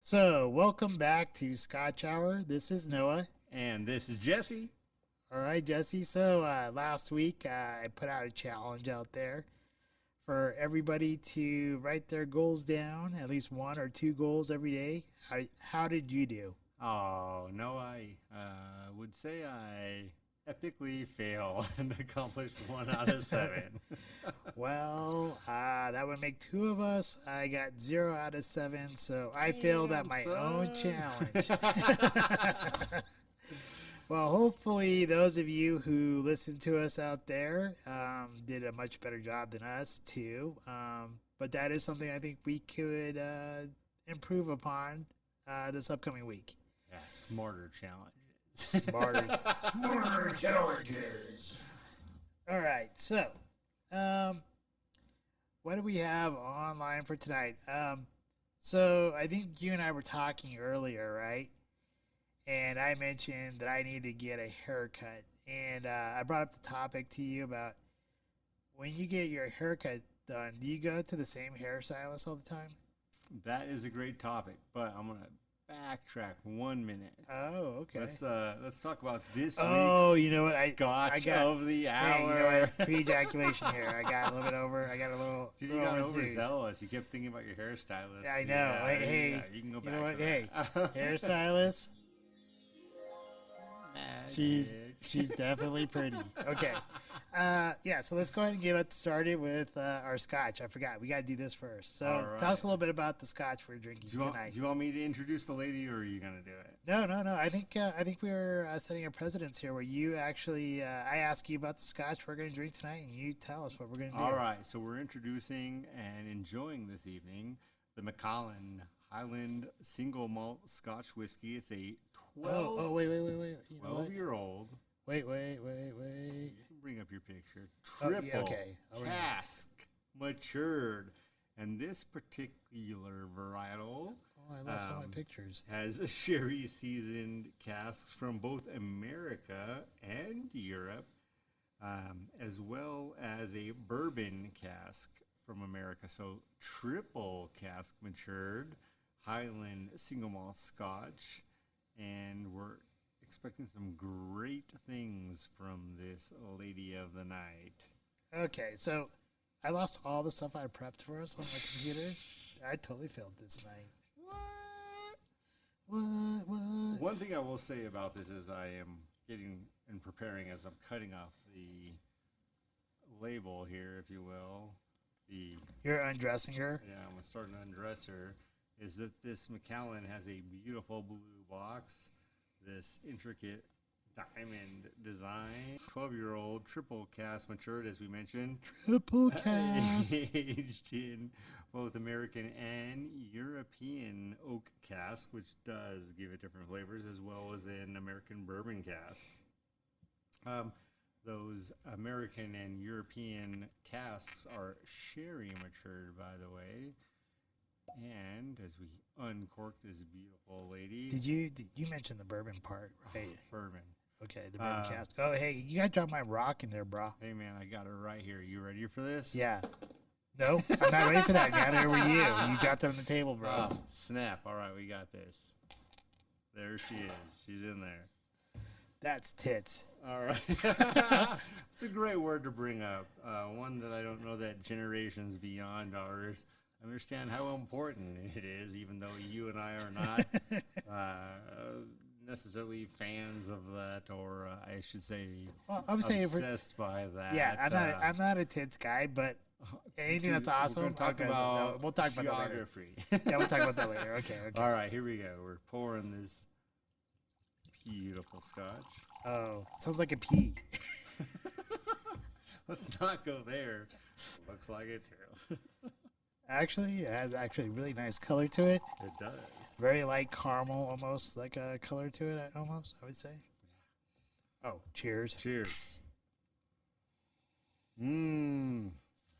So, welcome back to Scotch Hour. This is Noah. And this is Jesse. All right, Jesse. So, last week I put out a challenge out there for everybody to write their goals down, at least one or two goals every day. How did you do? Oh, no, I would say I epically fail and accomplished 1 out of 7. Well, that would make two of us. I got 0 out of 7, so I failed at Damn, my own son. challenge. Well, hopefully, those of you who listen to us out there did a much better job than us, too. But that is something I think we could improve upon this upcoming week. Yeah, smarter challenges. Smarter, smarter challenges. All right, so um, what do we have online for tonight? So I think you and I were talking earlier, right? And I mentioned that I need to get a haircut. And I brought up the topic to you about when you get your haircut done, do you go to the same hairstylist all the time? That is a great topic, but I'm gonna backtrack 1 minute. Oh, okay. Let's talk about this Oh, week's you know what? I Scotch got. of the Hey, you know hour. what? Pre-ejaculation here. I got a little bit over. I got a little. You little got overzeus. overzealous. You kept thinking about your hairstylist. I know. Yeah, Hey, hey, yeah, you can go you know back what? to Hey, that. hairstylist. She's Magic. she's definitely pretty. Okay. Yeah, so let's go ahead and get it started with our scotch. I forgot. We got to do this first. So All tell us right. a little bit about the scotch we're drinking tonight. Do you want me to introduce the lady, or are you gonna do it? No, no, no. I think we were setting a precedence here where you actually I ask you about the scotch we're going to drink tonight, and you tell us what we're going to do. All right. So we're introducing and enjoying this evening the Macallan Highland Single Malt Scotch Whiskey. It's a Oh, wait, wait, wait, wait. You know what? 12-year-old. Wait, wait, wait, wait. You can bring up your picture. Oh, yeah, Triple okay. cask matured. And this particular varietal Oh, I lost all my pictures. has sherry seasoned casks from both America and Europe, as well as a bourbon cask from America. So triple cask matured Highland single malt Scotch, and we're expecting some great things from this lady of the night. Okay, so I lost all the stuff I prepped for us on my computer. I totally failed this night. What? What? One thing I will say about this is I am getting and preparing as I'm cutting off the label here, if you will. The You're undressing her? Yeah, I'm starting to undress her. Is that this Macallan has a beautiful blue box, this intricate diamond design, 12-year-old triple cask matured, as we mentioned, Triple cast. aged in both American and European oak cask, which does give it different flavors, as well as an American bourbon cask. Those American and European casks are sherry matured, by the way. And as we uncork this beautiful lady, Did you mention the bourbon part, right? bourbon. Okay, the bourbon cast. Oh, hey, you gotta drop my rock in there, bro. Hey man, I got her right here. You ready for this? Yeah. No, I'm not ready for that. Neither were you. You dropped it on the table, bro. Oh, snap. All right, we got this. There she is. She's in there. That's tits. All right. It's a great word to bring up. One that I don't know that generations beyond ours understand how important it is, even though you and I are not necessarily fans of that, or I should say, Well, I'm saying obsessed by that. yeah, I'm not a tits guy, but anything that's awesome. We're going to talk okay, about we'll talk about that later. geography. Yeah, we'll talk about that later. Okay, okay. All right, here we go. We're pouring this beautiful scotch. Oh, sounds like a pee. Let's not go there. Looks like it too. Actually, it has actually really nice color to it. It does. Very light caramel, almost like a color to it. Almost, I would say. Oh, cheers. Cheers. Mmm.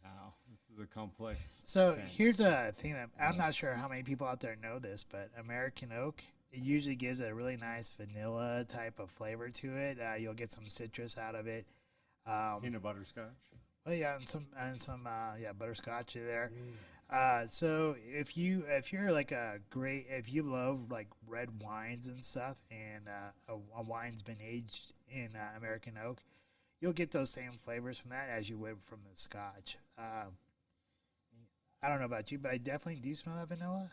Wow, this is a complex So scent. here's a thing that I'm not sure how many people out there know this, but American oak, it usually gives a really nice vanilla type of flavor to it. You'll get some citrus out of it. Peanut butterscotch. Well, yeah, and some yeah, butterscotch there. So if you're like if you love like red wines and stuff, and a wine's been aged in American oak, you'll get those same flavors from that as you would from the Scotch. I don't know about you, but I definitely do smell that vanilla,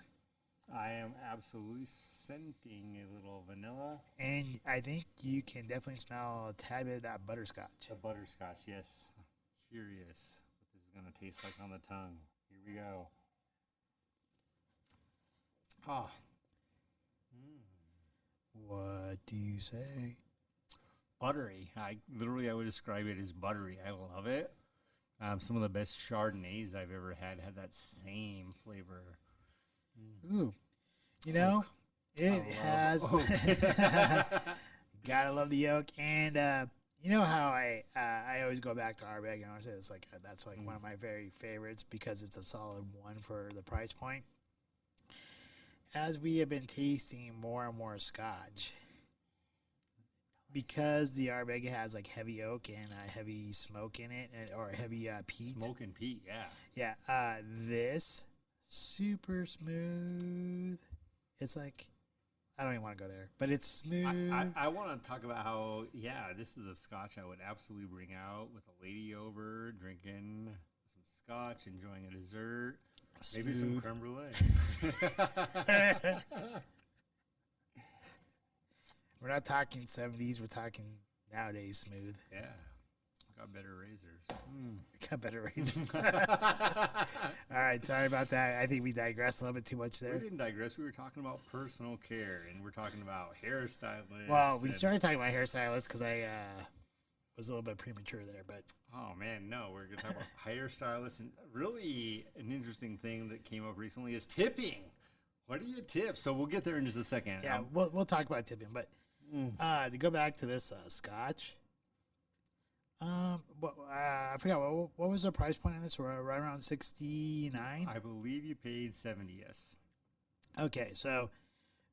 I am absolutely scenting a little vanilla. and I think you can definitely smell a tad bit of that butterscotch. The butterscotch, yes. Curious what this is going to taste like on the tongue. Here we go. Ah. Mm. What do you say? Buttery. I would describe it as buttery. I love it. Some of the best Chardonnays I've ever had that same flavor. Mm. Ooh, you Oak. know, it I love has. oak. Gotta love the yolk, and you know how I always go back to Ardbeg, and I say it's like that's like one of my very favorites because it's a solid one for the price point. As we have been tasting more and more Scotch, because the Ardbeg has like heavy oak and heavy smoke in it, or heavy peat. Smoke and peat, yeah. Yeah, this super smooth. It's like I don't even want to go there, but it's smooth. I want to talk about how, yeah, this is a scotch I would absolutely bring out with a lady over, drinking some scotch, enjoying a dessert, maybe some Smooth. creme brulee. We're not talking 70s. We're talking nowadays smooth. Yeah, got better razors. Mm. Got better razors. All right, sorry about that. I think we digressed a little bit too much We there. didn't digress. We were talking about personal care, and we're talking about hairstylists. Well, we and- started talking about hairstylists because I was a little bit premature there, but Oh man, no, we're gonna talk about hairstylists, and really an interesting thing that came up recently is tipping. What do you tip? So we'll get there in just a second. yeah, we'll talk about tipping. But Mm. to go back to this Scotch, I forgot what was the price point on this? We're right around 69. I believe you paid 70. Yes. Okay, so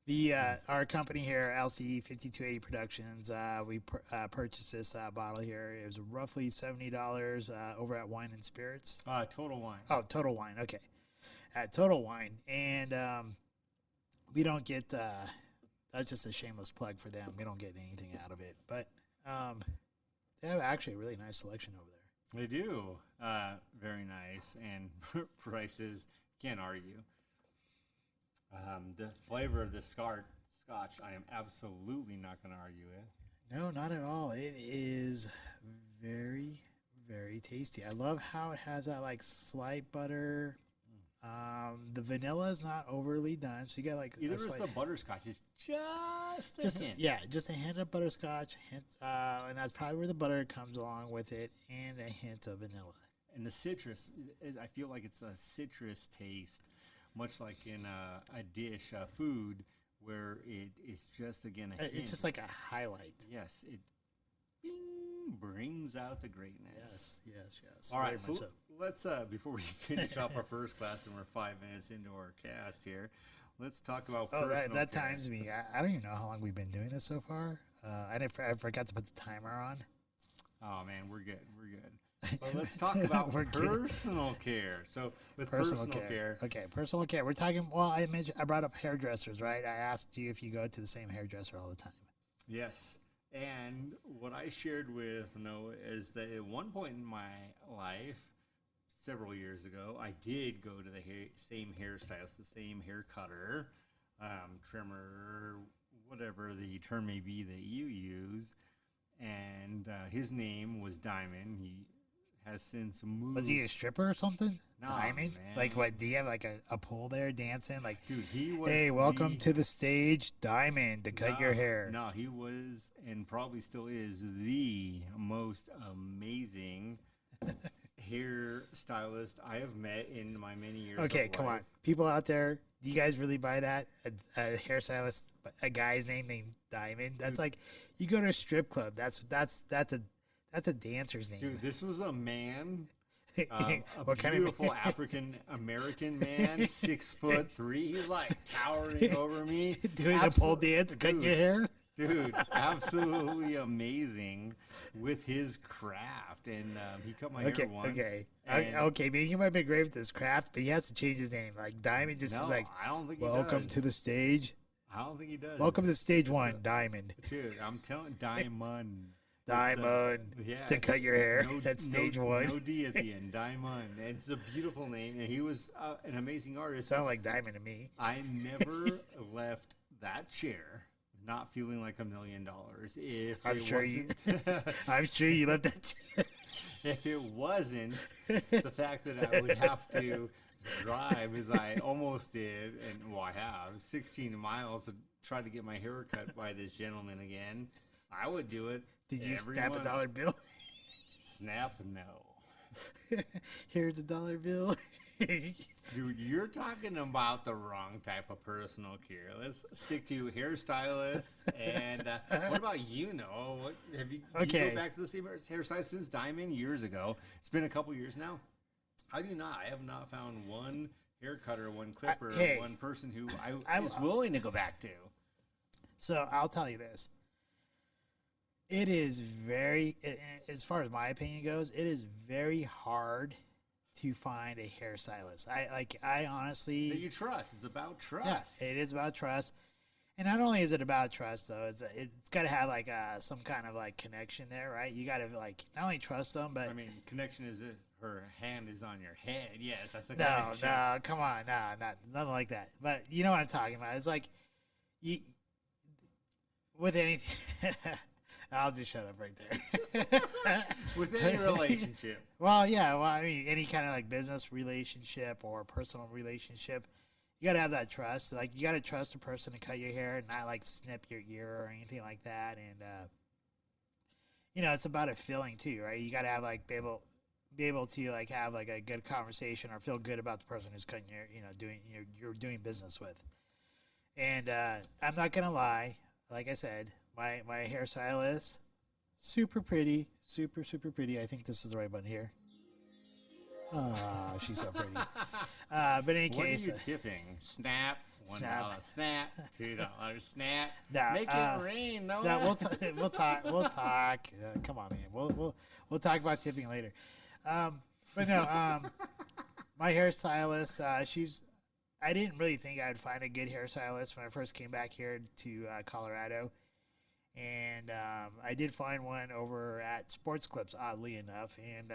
the our company here, LC 5280 Productions, we purchased this bottle here. It was roughly $70 over at Wine and Spirits. Total Wine. Oh, Total Wine. Okay, at Total Wine, and we don't get. That's just a shameless plug for them. We don't get anything out of it, but um, they have actually a really nice selection over there. They do. Very nice, and prices can't argue. The flavor of the Scotch, I am absolutely not going to argue with. No, not at all. It is very, very tasty. I love how it has that like slight butter. The vanilla is not overly done, so you get like Either a is slight, the butterscotch. It's just a just hint. yeah, just a hint of butterscotch, hint, and that's probably where the butter comes along with it, and a hint of vanilla. And the citrus, I feel like it's a citrus taste, much like in a dish, food, where it is just, again, a hint. It's just like a highlight. Yes, it bing, brings out the greatness. Yes. All Very right, so much so. let's, before we finish off our first class, and we're 5 minutes into our cast here, let's talk about Oh, personal that care. times me. I don't even know how long we've been doing this so far. I forgot to put the timer on. Oh, man, we're good. But let's talk about personal care. So with personal care. Okay, personal care. We're talking. Well, I brought up hairdressers, right? I asked you if you go to the same hairdresser all the time. Yes. And what I shared with Noah is that at one point in my life, several years ago, I did go to the same hairstylist, the same hair cutter, trimmer, whatever the term may be that you use. And his name was Diamond. He has since moved. Was he a stripper or something? Nah, Diamond? man. Like what? Do you have like a pole there dancing? Like, Dude, he was. hey, welcome to the stage, Diamond, to cut your hair. No, he was, and probably still is, the most amazing hairstylist I have met in my many years Okay, of come life. on, people out there, do you guys really buy that? A hairstylist, a guy's name named Diamond. That's Dude. like you go to a strip club. That's a dancer's name. Dude, this was a man, a What kind beautiful of African American man, 6'3". He's like towering over me. doing a pole dance, cutting Dude, your hair? dude, absolutely amazing with his craft. And he cut my hair Okay, once, okay. and Okay, maybe he might be great with his craft, but he has to change his name. Like Diamond just is no, like, I don't think he welcome does. to the stage. I don't think he does. Welcome to stage It's a one, Diamond. dude. I'm telling Diamond. It's Diamond yeah. to It's cut your hair no at no stage one. no D at the end. Diamond. And it's a beautiful name, and he was an amazing artist. Sound like Diamond to me. I never left that chair not feeling like $1 million. If I'm it sure you. wasn't, I'm sure you left that if it wasn't chair. the fact that I would have to drive as I almost did, and well, I have 16 miles to try to get my hair cut by this gentleman again, I would do it Did you every snap a month. dollar bill? Snap, no. Here's a dollar bill. Dude, you're talking about the wrong type of personal care. Let's stick to hairstylists. And what about you, Noah? What have you? Do you go Okay, back to the same hairstyle since Diamond years ago? It's been a couple years now. How do you not? I have not found one hair cutter, one clipper, hey, one person who I I, is willing to go back to. so I'll tell you this. It is as far as my opinion goes, it is very hard to find a hairstylist. I That honestly, you trust. It's about yeah, trust. it is about trust. And not only is it about trust though, it's got to have like some kind of like connection there, right? You got to like not only trust them, but I mean, connection is it her hand is on your head. Yes, that's the no, connection. no, come on, no, not nothing like that. But you know what I'm talking about. It's like you with anything. I'll just shut up right there. With any relationship. Well, yeah, well, I mean, any kind of like business relationship or personal relationship, you gotta have that trust. Like, you gotta trust a person to cut your hair and not like snip your ear or anything like that. And it's about a feeling too, right? You gotta have like be able to like have like a good conversation or feel good about the person who's cutting your, doing you're doing business with. And I'm not gonna lie, like I said, my hairstylist, super pretty, super pretty. I think this is the right button here. Oh, she's so pretty. But in any What are case, you tipping? Snap, one snap. dollar snap, $2 snap. No, Make it rain, no, Noah. we'll talk. We'll talk. Come on, man. We'll talk about tipping later. But no, my hairstylist, she's. I didn't really think I'd find a good hairstylist when I first came back here to Colorado, and I did find one over at Sports Clips, oddly enough. And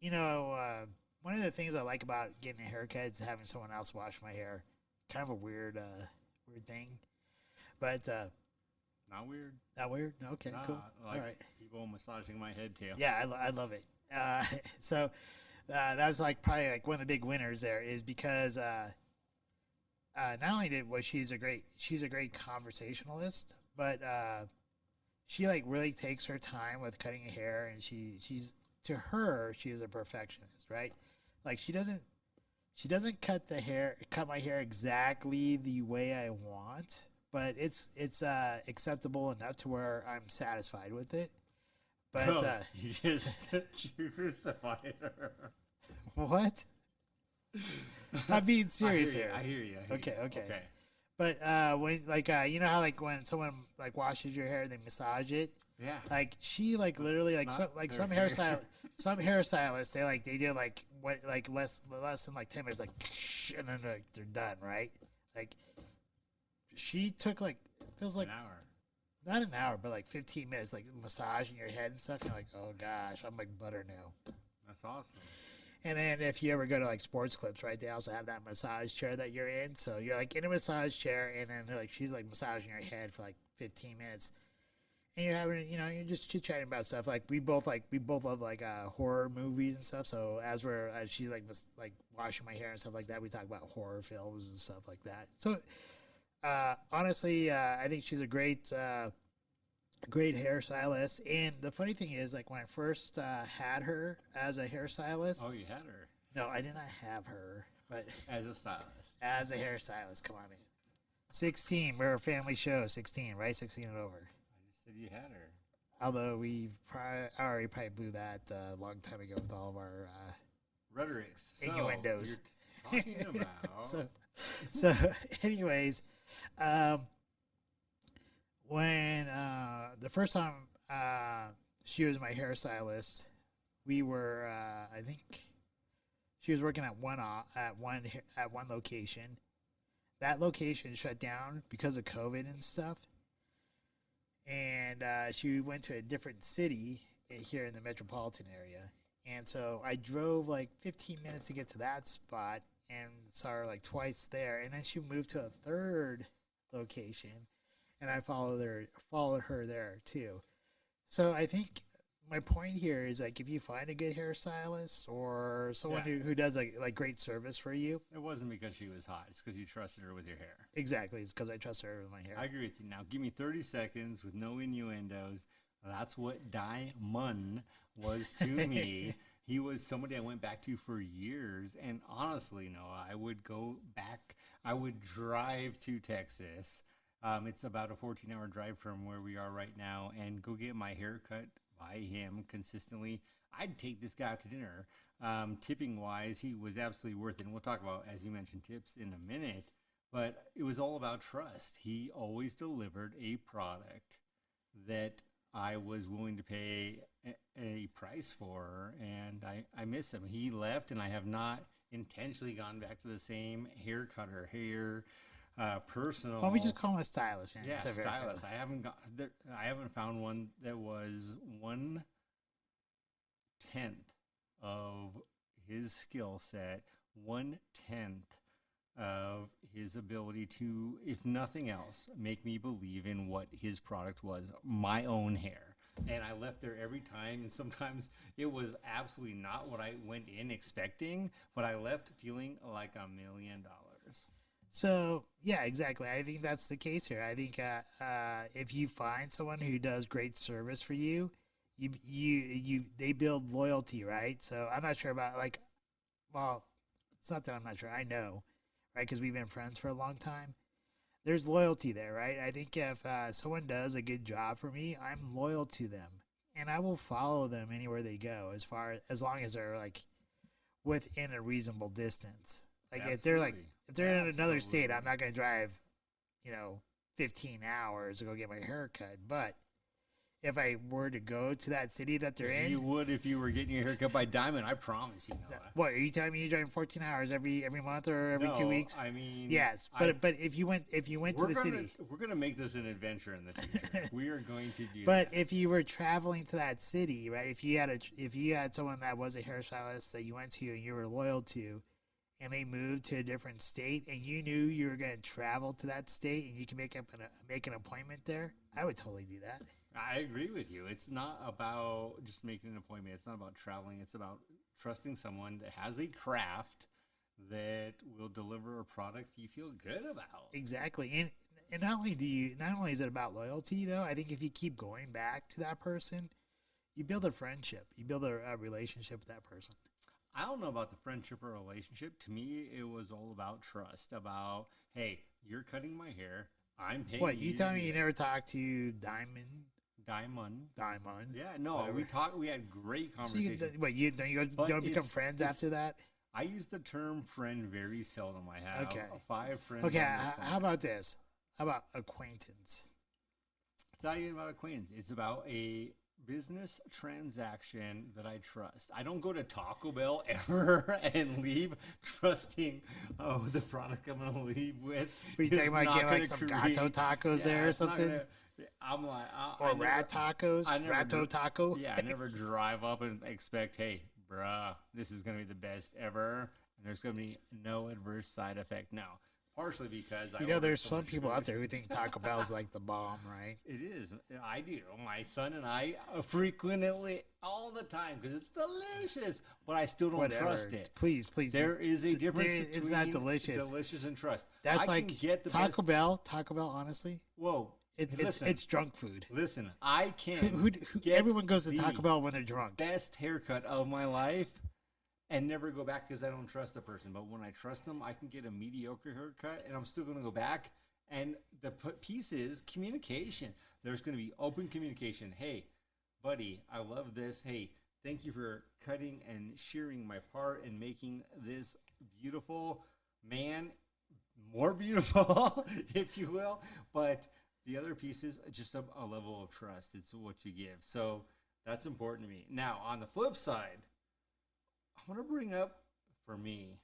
you know, one of the things I like about getting a haircut is having someone else wash my hair. Kind of a weird thing, but Not weird. not weird. Okay, Nah, cool. All like right. people massaging my head too. Yeah, I love it. So that was like probably like one of the big winners there is because not only was she's a great conversationalist, but she like really takes her time with cutting her hair, and she's to her she's a perfectionist, right? Like she doesn't cut my hair exactly the way I want, but it's acceptable enough to where I'm satisfied with it. But Oh, you just crucified her. what? I'm being I hear serious you. here. I hear you. I hear Okay, you. okay. Okay. But when like you know how like when someone like washes your hair, they massage it. Yeah. Like she like But literally like not their some hair. some hairstylists they do like what like less than like 10 minutes like and then they're done, right? Like she took like it was An like hour. not an hour but like 15 minutes like massaging your head and stuff. You're like, oh gosh, I'm like butter now. That's awesome. And then if you ever go to like sports clips, right, they also have that massage chair that you're in. So you're like in a massage chair, and then like she's like massaging your head for like 15 minutes, and you're having, you're just chit chatting about stuff. Like we both love like horror movies and stuff. So as she's like like washing my hair and stuff like that, we talk about horror films and stuff like that. So honestly, I think she's a great hairstylist. And the funny thing is, like when I first had her as a hairstylist, Oh, you had her no, I did not have her, but as a stylist. as a hairstylist, come on, man. 16, we're a family show. 16, right? 16 and over. I just said you had her. Although I already probably blew that a long time ago with all of our Rhetoric. So innuendos. talking about so, so, anyways, um, when the first time she was my hairstylist, we were I think she was working at one location. That location shut down because of COVID and stuff, and she went to a different city here in the metropolitan area. And so I drove like 15 minutes to get to that spot and saw her like twice there. And then she moved to a third location, and I followed her there too. So I think my point here is like if you find a good hairstylist or someone Yeah, who does like great service for you, it wasn't because she was hot. It's because you trusted her with your hair. exactly, it's because I trust her with my I hair. agree with you. Now, give me 30 seconds with no innuendos. That's what Diamond was to me. He was somebody I went back to for years. And honestly, Noah, I would go back, I would drive to Texas. It's about a 14-hour drive from where we are right now, and go get my hair cut by him consistently. I'd take this guy out to dinner. Tipping wise, he was absolutely worth it. And we'll talk about, as you mentioned, tips in a minute. But it was all about trust. He always delivered a product that I was willing to pay a price for, and I miss him. He left, and I have not intentionally gone back to the same hair cutter, hair Why don't we just personal. call him a stylist, man? Yeah, Instead of a stylist. hairstylist. I haven't found one that was 1/10 of his skill set, 1/10 of his ability to, if nothing else, make me believe in what his product was, my own hair. And I left there every time, and sometimes it was absolutely not what I went in expecting, but I left feeling like $1 million. So yeah, exactly. I think that's the case here. I think if you find someone who does great service for you, they build loyalty, right? So I'm not sure about like, well, it's not that I'm not sure. I know, right? Because we've been friends for a long time. There's loyalty there, right? I think if someone does a good job for me, I'm loyal to them, and I will follow them anywhere they go, as long as they're like within a reasonable distance. Like Absolutely. if they're in another state, I'm Absolutely. not gonna drive, you know, 15 hours to go get my hair cut. But if I were to go to that city that they're in, You would if you were getting your hair cut by Diamond, I promise you, Noah. what are you telling me? You're driving 14 hours every month or every two No, weeks? I mean, Yes, I but if you went to we're the gonna city, we're gonna make this an adventure in the future. We are going to do but that. if you were traveling to that city, right? If you had someone that was a hairstylist that you went to and you were loyal to, and they moved to a different state, and you knew you were going to travel to that state, and you can make an appointment there, I would totally do that. I agree with you. It's not about just making an appointment. It's not about traveling. It's about trusting someone that has a craft that will deliver a product you feel good about. Exactly, and not only is it about loyalty though. I think if you keep going back to that person, you build a friendship, you build a relationship with that person. I don't know about the friendship or relationship. To me, it was all about trust. About, hey, you're cutting my hair. I'm paying What you you to tell do me? You that. never talked to Diamond. Diamond, Yeah, no, we whatever. talked. We had great So you conversations. wait, you But don't become friends it's. after that? I use the term friend very seldom. I have Okay, five friends okay. on this How planet. about this? How about acquaintance? It's not even about acquaintance. It's about a business transaction that I trust. I don't go to Taco Bell ever and leave trusting, oh, the product I'm going to leave with Were you talking is about getting not going like to some gato create. tacos Yeah, there or it's not going something? to. I'm like, Or rat tacos? I never, Rato taco? yeah, I never drive up and expect, hey, bruh, this is going to be the best ever, and there's going to be no adverse side effect. No, partially because I You know, order there's so some much people food. out there who think Taco Bell's like the bomb, right? It is. I do. My son and I frequently, all the time, because it's delicious, but I still don't trust Whatever. it. Please, please. There is a difference It's not between delicious. delicious and trust. That's I like can get the best. Taco Bell. Taco Bell, honestly, Whoa, listen, it's drunk food. listen. I can get Everyone goes to Taco the Bell when they're drunk. best haircut of my life and never go back because I don't trust the person. But when I trust them, I can get a mediocre haircut and I'm still going to go back. And the piece is communication. There's going to be open communication. Hey, buddy, I love this. Hey, thank you for cutting and shearing my part and making this beautiful man more beautiful, if you will. But The other piece is just a level of trust. It's what you give. So that's important to me. Now, on the flip side, I want to bring up, for me,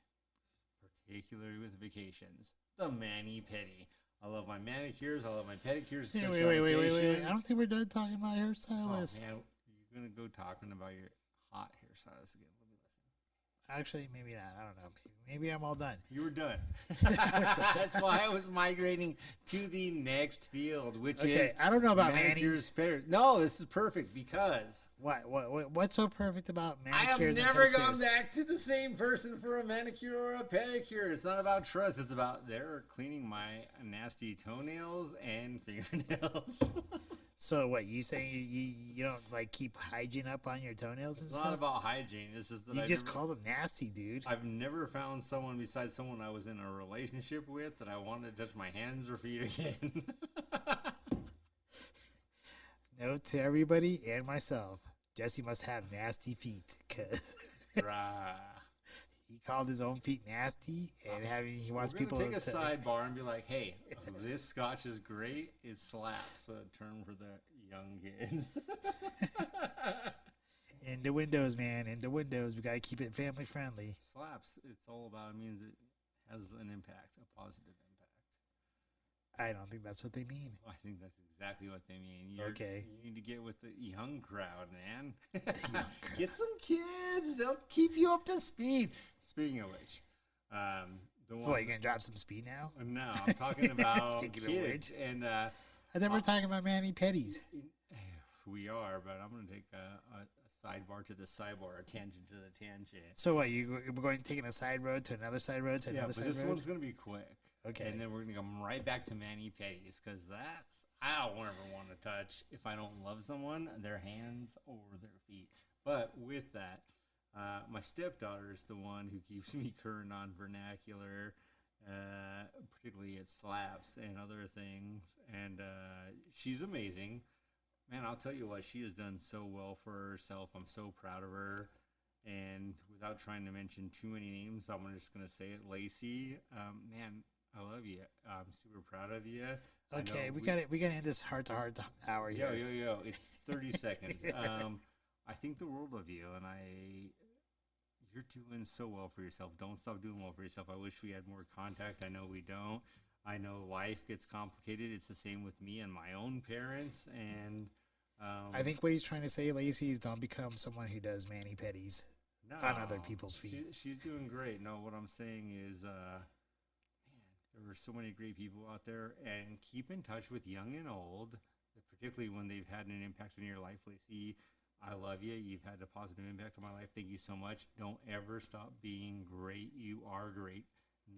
particularly with vacations, the mani pedi. I love my manicures. I love my pedicures, Hey, especially on wait. I vacation. don't think we're done talking about Oh hairstylists. man, you're gonna go talking about your hot hairstyles again. Let me listen. Actually, maybe not. I don't know. Maybe I'm all done. You were done. That's why I was migrating to the next field, which is Okay, I don't know about manicures, manis. pedicures. No, this is perfect because What's so perfect about I have manicures and never gone pedicures? back to the same person for a manicure or a pedicure. It's not about trust. It's about they're cleaning my nasty toenails and fingernails. So what? You saying you don't like keep hygiene up on your toenails and It's not stuff? about hygiene. It's just that You just call them nasty, dude. I've never found someone besides someone I was in a relationship with that I wanted to touch my hands or feet again. Note to everybody and myself: Jesse must have nasty feet, cause Rah. he called his own feet nasty, and he We're wants gonna people take a to. sidebar and be like, "Hey, this scotch is great. It slaps." A term for the young kids. In the windows, man. In the windows. We gotta keep it family friendly. Slaps. It's all about. It means it has an impact, a positive impact. I don't think that's what they mean. I think that's exactly what they mean. Okay. You need to get with the young crowd, man. Young crowd. Get some kids. They'll keep you up to speed. Speaking of which, the What, one. you gonna drop some speed now? No, I'm talking about Speaking of kids, which, and I thought we were talking about mani pedis. we are, but I'm going to take a sidebar to the sidebar, a tangent to the tangent. So what? We're going taking a side road to another side road to Yeah, another but side this road. one's going to be quick. Okay. And then we're going to come right back to mani pedis because I don't ever want to touch, if I don't love someone, their hands or their feet. But with that, my stepdaughter is the one who keeps me current on vernacular, particularly at slaps and other things. And she's amazing. Man, I'll tell you what, she has done so well for herself. I'm so proud of her. And without trying to mention too many names, I'm just going to say it. Lacey, man, I love you. I'm super proud of you. Okay, we gotta end this heart to heart hour here. Yo. It's 30 seconds. I think the world of you, and you're doing so well for yourself. Don't stop doing well for yourself. I wish we had more contact. I know we don't. I know life gets complicated. It's the same with me and my own parents. And I think what he's trying to say, Lacey, is don't become someone who does mani pedis no, on other people's feet. she's doing great. No, what I'm saying is, man, there are so many great people out there, and keep in touch with young and old, particularly when they've had an impact on your life. Lacey, I love you. You've had a positive impact on my life. Thank you so much. Don't ever stop being great. You are great.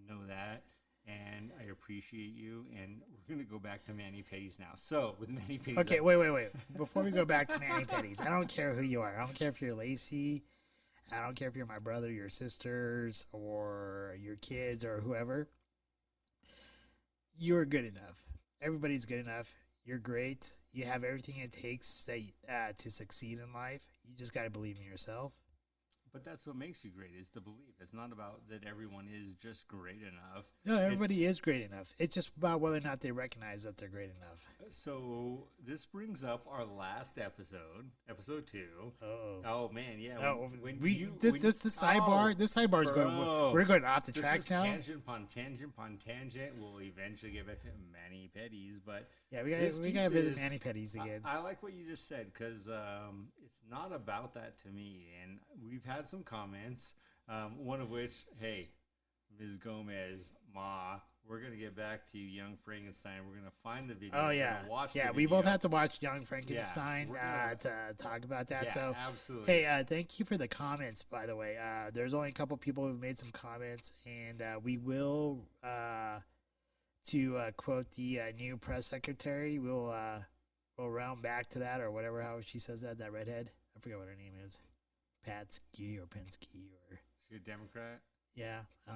Know that. And I appreciate you. And we're going to go back to mani pedis now. So, with mani pedis. Okay, wait. Before we go back to mani pedis, I don't care who you are. I don't care if you're Lacey. I don't care if you're my brother, your sisters, or your kids, or whoever. You're good enough. Everybody's good enough. You're great. You have everything it takes to succeed in life. You just got to believe in yourself. But that's what makes you great is the belief. It's not about that everyone is just great enough. No, everybody is great enough. It's just about whether or not they recognize that they're great enough. So this brings up our last episode 2. Oh. Oh man, yeah. No, This sidebar. This sidebar is going. We're going off the tracks now. Tangent upon tangent upon tangent. We'll eventually get back to mani pedis, but yeah, we gotta visit mani pedis again. I like what you just said because it's not about that to me. And we've had some comments, one of which, hey, Ms. Gomez, Ma, we're going to get back to Young Frankenstein. We're going to find the video. Oh, yeah. Yeah, we both have to watch Young Frankenstein to talk about that. Yeah, so, absolutely. Hey, thank you for the comments, by the way. There's only a couple people who've made some comments, and we will, to quote the new press secretary, we'll round back to that, or whatever, how she says that redhead. I forget what her name is. Patsky or Pensky or... She a Democrat? Yeah. Oh,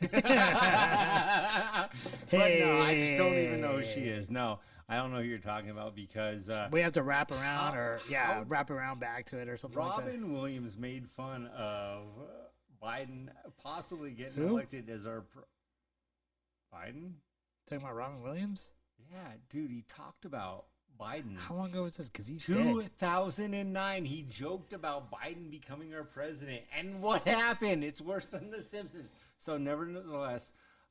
yeah. But no, I just don't even know who she is. No, I don't know who you're talking about because we have to wrap around wrap around back to it or something like that. Robin Williams made fun of Biden possibly getting Who? elected as our Biden. Talking about Robin Williams? Yeah, dude, he talked about Biden. How long ago was this? Because he's dead. 2009, he joked about Biden becoming our president. And what happened? It's worse than The Simpsons. So, nevertheless,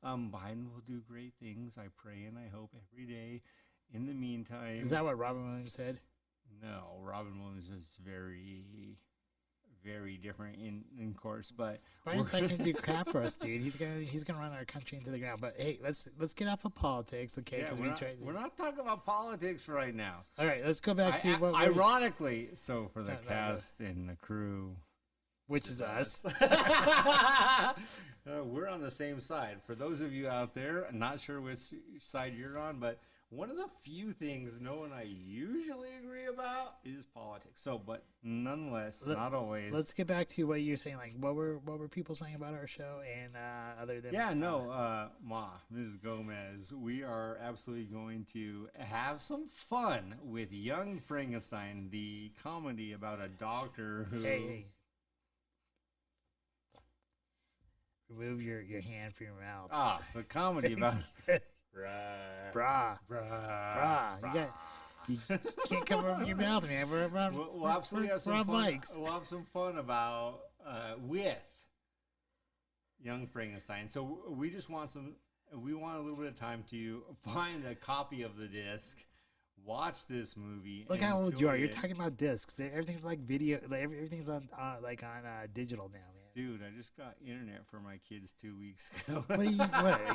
Biden will do great things. I pray and I hope every day. In the meantime, Is that what Robin Williams said? no, Robin Williams is very, very different in course. But Biden's not gonna do crap for us, dude. He's gonna run our country into the ground. But hey, let's get off of politics, okay? yeah, Because we're not talking about politics right now. All right, let's go back to what Ironically, so for the No, no, cast and the crew, which is us. We're on the same side. For those of you out there, I'm not sure which side you're on, but one of the few things Noah and I usually agree about is politics. So, but nonetheless, not always. Let's get back to what you're saying. Like, what were people saying about our show? And other than Mrs. Gomez, we are absolutely going to have some fun with Young Frankenstein, the comedy about a doctor who. Hey. Remove your hand from your mouth. Ah, the comedy about. Brah. You can't come over your mouth, man. We'll absolutely have some fun. We'll have some fun about with Young Frankenstein. So we just want we want a little bit of time to find a copy of the disc, watch this movie. Look how old you are. You're talking about discs. Everything's like video. Like everything's on digital now, man. Dude, I just got internet for my kids 2 weeks ago. What are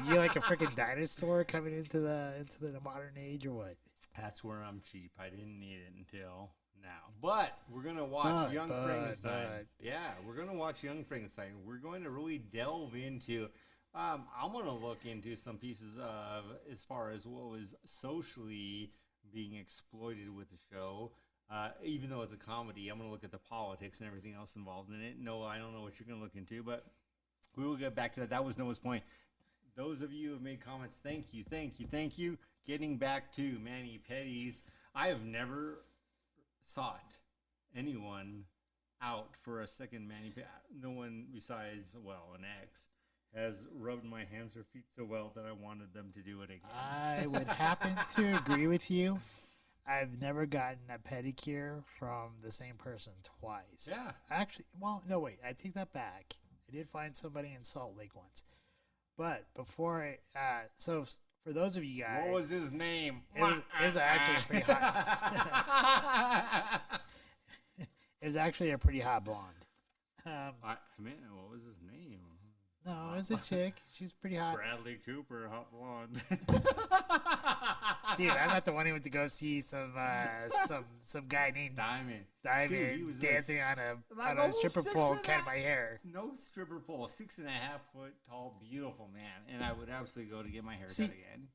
you like a freaking dinosaur coming into the modern age or what? That's where I'm cheap. I didn't need it until now. But we're gonna watch Young Frankenstein. Yeah, we're gonna watch Young Frankenstein. We're going to really delve into. I'm gonna look into some pieces of as far as what was socially being exploited with the show. Even though it's a comedy, I'm going to look at the politics and everything else involved in it. No, I don't know what you're going to look into, but we will get back to that. That was Noah's point. Those of you who have made comments, thank you. Getting back to Manny Petties, I have never sought anyone out for a second Manny Petties. No one besides, an ex, has rubbed my hands or feet so well that I wanted them to do it again. I would happen to agree with you. I've never gotten a pedicure from the same person twice. Yeah. Actually, no, wait. I take that back. I did find somebody in Salt Lake once. But before so for those of you guys. What was his name? It was actually a pretty hot. It was actually a pretty hot blonde. What was his name? No, it was a chick. She's pretty hot. Bradley Cooper, hot blonde. Dude, I'm not the one who went to go see some guy named Diamond. Dude, he was dancing on a stripper pole, cutting my hair. No stripper pole, 6.5 foot tall, beautiful man, and I would absolutely go to get my hair cut again.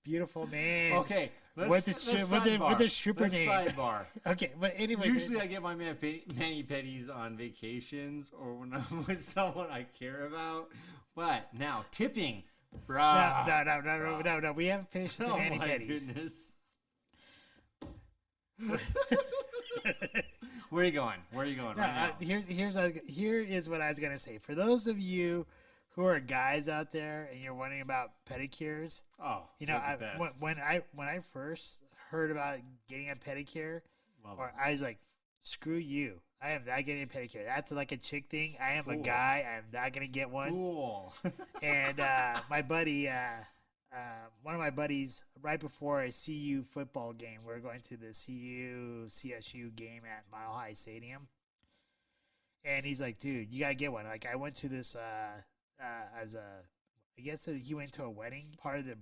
Beautiful name. Okay, what's the stripper name? Sidebar. Okay, but anyway. Usually I get my Manny Petties on vacations or when I'm with someone I care about. But now tipping, brah. No. We haven't finished the Manny Petties. Goodness. Where are you going? Right now? Here is what I was gonna say. For those of you who are guys out there and you're wondering about pedicures, when I first heard about getting a pedicure, I was like, screw you. I am not getting a pedicure. That's like a chick thing. I am a guy. I am not going to get one. Cool. And my buddy, one of my buddies, right before a CU football game, we're going to the CU-CSU game at Mile High Stadium. And he's like, dude, you got to get one. Like, I went to this I guess he went to a wedding. Part of the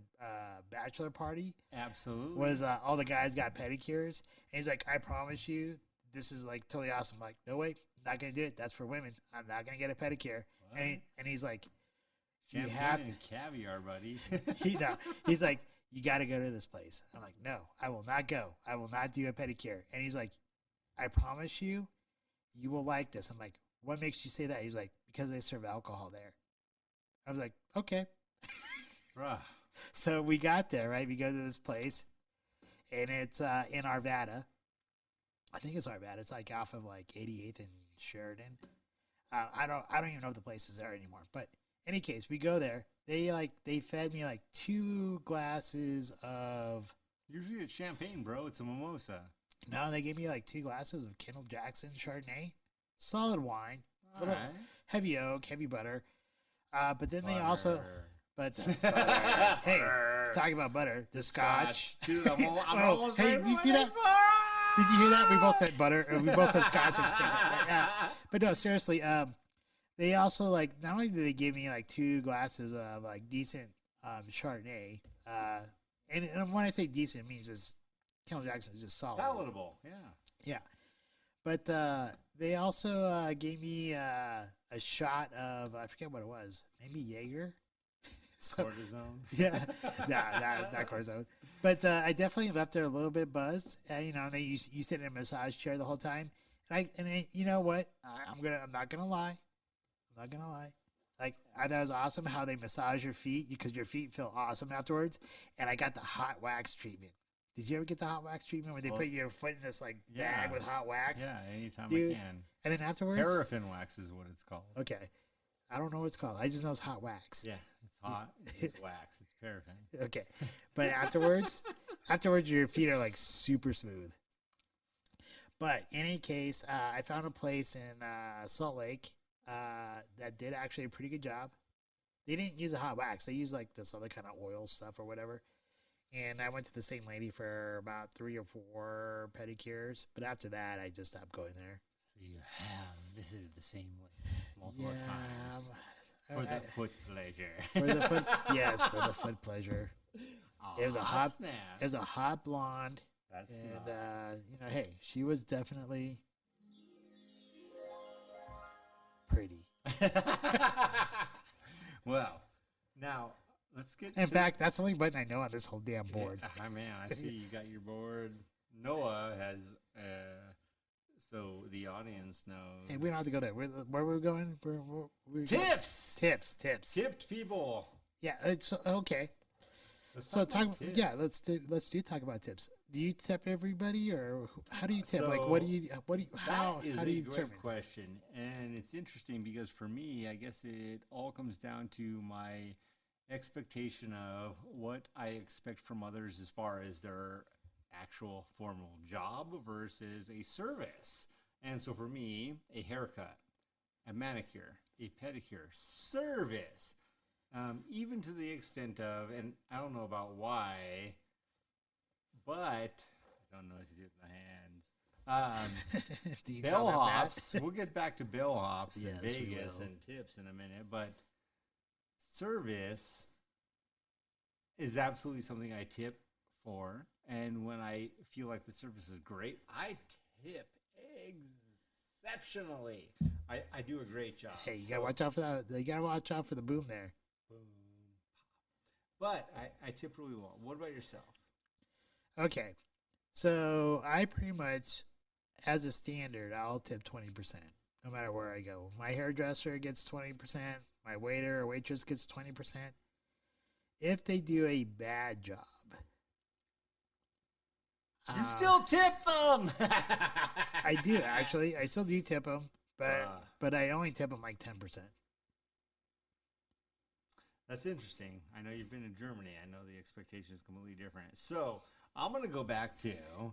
bachelor party. Absolutely. Was all the guys got pedicures. And he's like, I promise you, this is like totally awesome. I'm like, no way, not gonna do it. That's for women. I'm not gonna get a pedicure. And he's like, you have to caviar, buddy. He's like, you got to go to this place. I'm like, no, I will not go. I will not do a pedicure. And he's like, I promise you, you will like this. I'm like, what makes you say that? He's like, because they serve alcohol there. I was like, okay. Bruh. So we got there, right? We go to this place, and it's in Arvada. I think it's Arvada. It's like off of like 88th and Sheridan. I don't even know if the place is there anymore. But Any case, we go there. They fed me like 2 glasses of. Usually it's champagne, bro. It's a mimosa. No, they gave me like 2 glasses of Kendall Jackson Chardonnay, solid wine, All little right. heavy oak, heavy butter. But then they also, Butter. but butter. Hey, Butter. talking about butter, the The Scotch. Dude, I'm Oh, almost hey, ready for you my see that? next bar. Did you hear that? We both said butter. We both said Scotch at the same time. But no, seriously. They also like not only did they give me like 2 glasses of like decent Chardonnay. And when I say decent, it means it's Kendall Jackson is just solid. Palatable, yeah. Yeah. But they also gave me a shot of I forget what it was, maybe Jaeger. So Cortisone. yeah, not cortisone. But I definitely left there a little bit buzzed. You know, and then you sit in a massage chair the whole time. You know what? I'm not gonna lie. I'm not gonna lie. Like I thought it was awesome how they massage your feet because your feet feel awesome afterwards. And I got the hot wax treatment. Did you ever get the hot wax treatment where they Well, put your foot in this like yeah. bag with hot wax? Yeah, anytime Dude. I can. And then afterwards, Paraffin wax is what it's called. okay, I don't know what it's called. I just know it's hot wax. Yeah, it's hot. It's wax. It's paraffin. Okay, but afterwards your feet are like super smooth. But in any case, I found a place in Salt Lake that did actually a pretty good job. They didn't use a hot wax. They used like this other kind of oil stuff or whatever. And I went to the same lady for about 3 or 4 pedicures. But after that, I just stopped going there. So you have visited the same lady multiple times for the foot pleasure. For the foot, yes, for the foot pleasure. It was a hot, snap. it was a hot blonde, That's and not. you know, hey, she was definitely pretty. Well, now let's get. In to fact, that's the only button I know on this whole damn board. Yeah, man, I see you got your board. Noah has. So the audience knows. Hey, we don't have to go there. Where we're going? Tips. Tips. Tipped people. Yeah, it's okay. Let's So talk about tips. yeah, let's talk about tips. Do you tip everybody, or how do you tip? Like, So what do you how That is how do you a great determine? question, and it's interesting because for me, I guess it all comes down to my expectation of what I expect from others as far as their actual formal job versus a service. And so for me, a haircut, a manicure, a pedicure, service, even to the extent of, and I don't know about why, but I don't know what to do with my hands. Do you tell them Bellhops. that? We'll get back to bellhops in Yes, we Vegas will. and tips in a minute, but service is absolutely something I tip for. And when I feel like the service is great, I tip exceptionally. I do a great job. Hey, you gotta watch out for that. You gotta watch out for the boom there. Boom, pop. But I tip really well. What about yourself? Okay, so I pretty much, as a standard, I'll tip 20%, no matter where I go. My hairdresser gets 20%. My waiter or waitress gets 20%. If they do a bad job, You still tip them. I do actually. I still do tip them, Uh, but I only tip them like 10%. That's interesting. I know you've been in Germany. I know the expectation is completely different. So I'm going to go back to How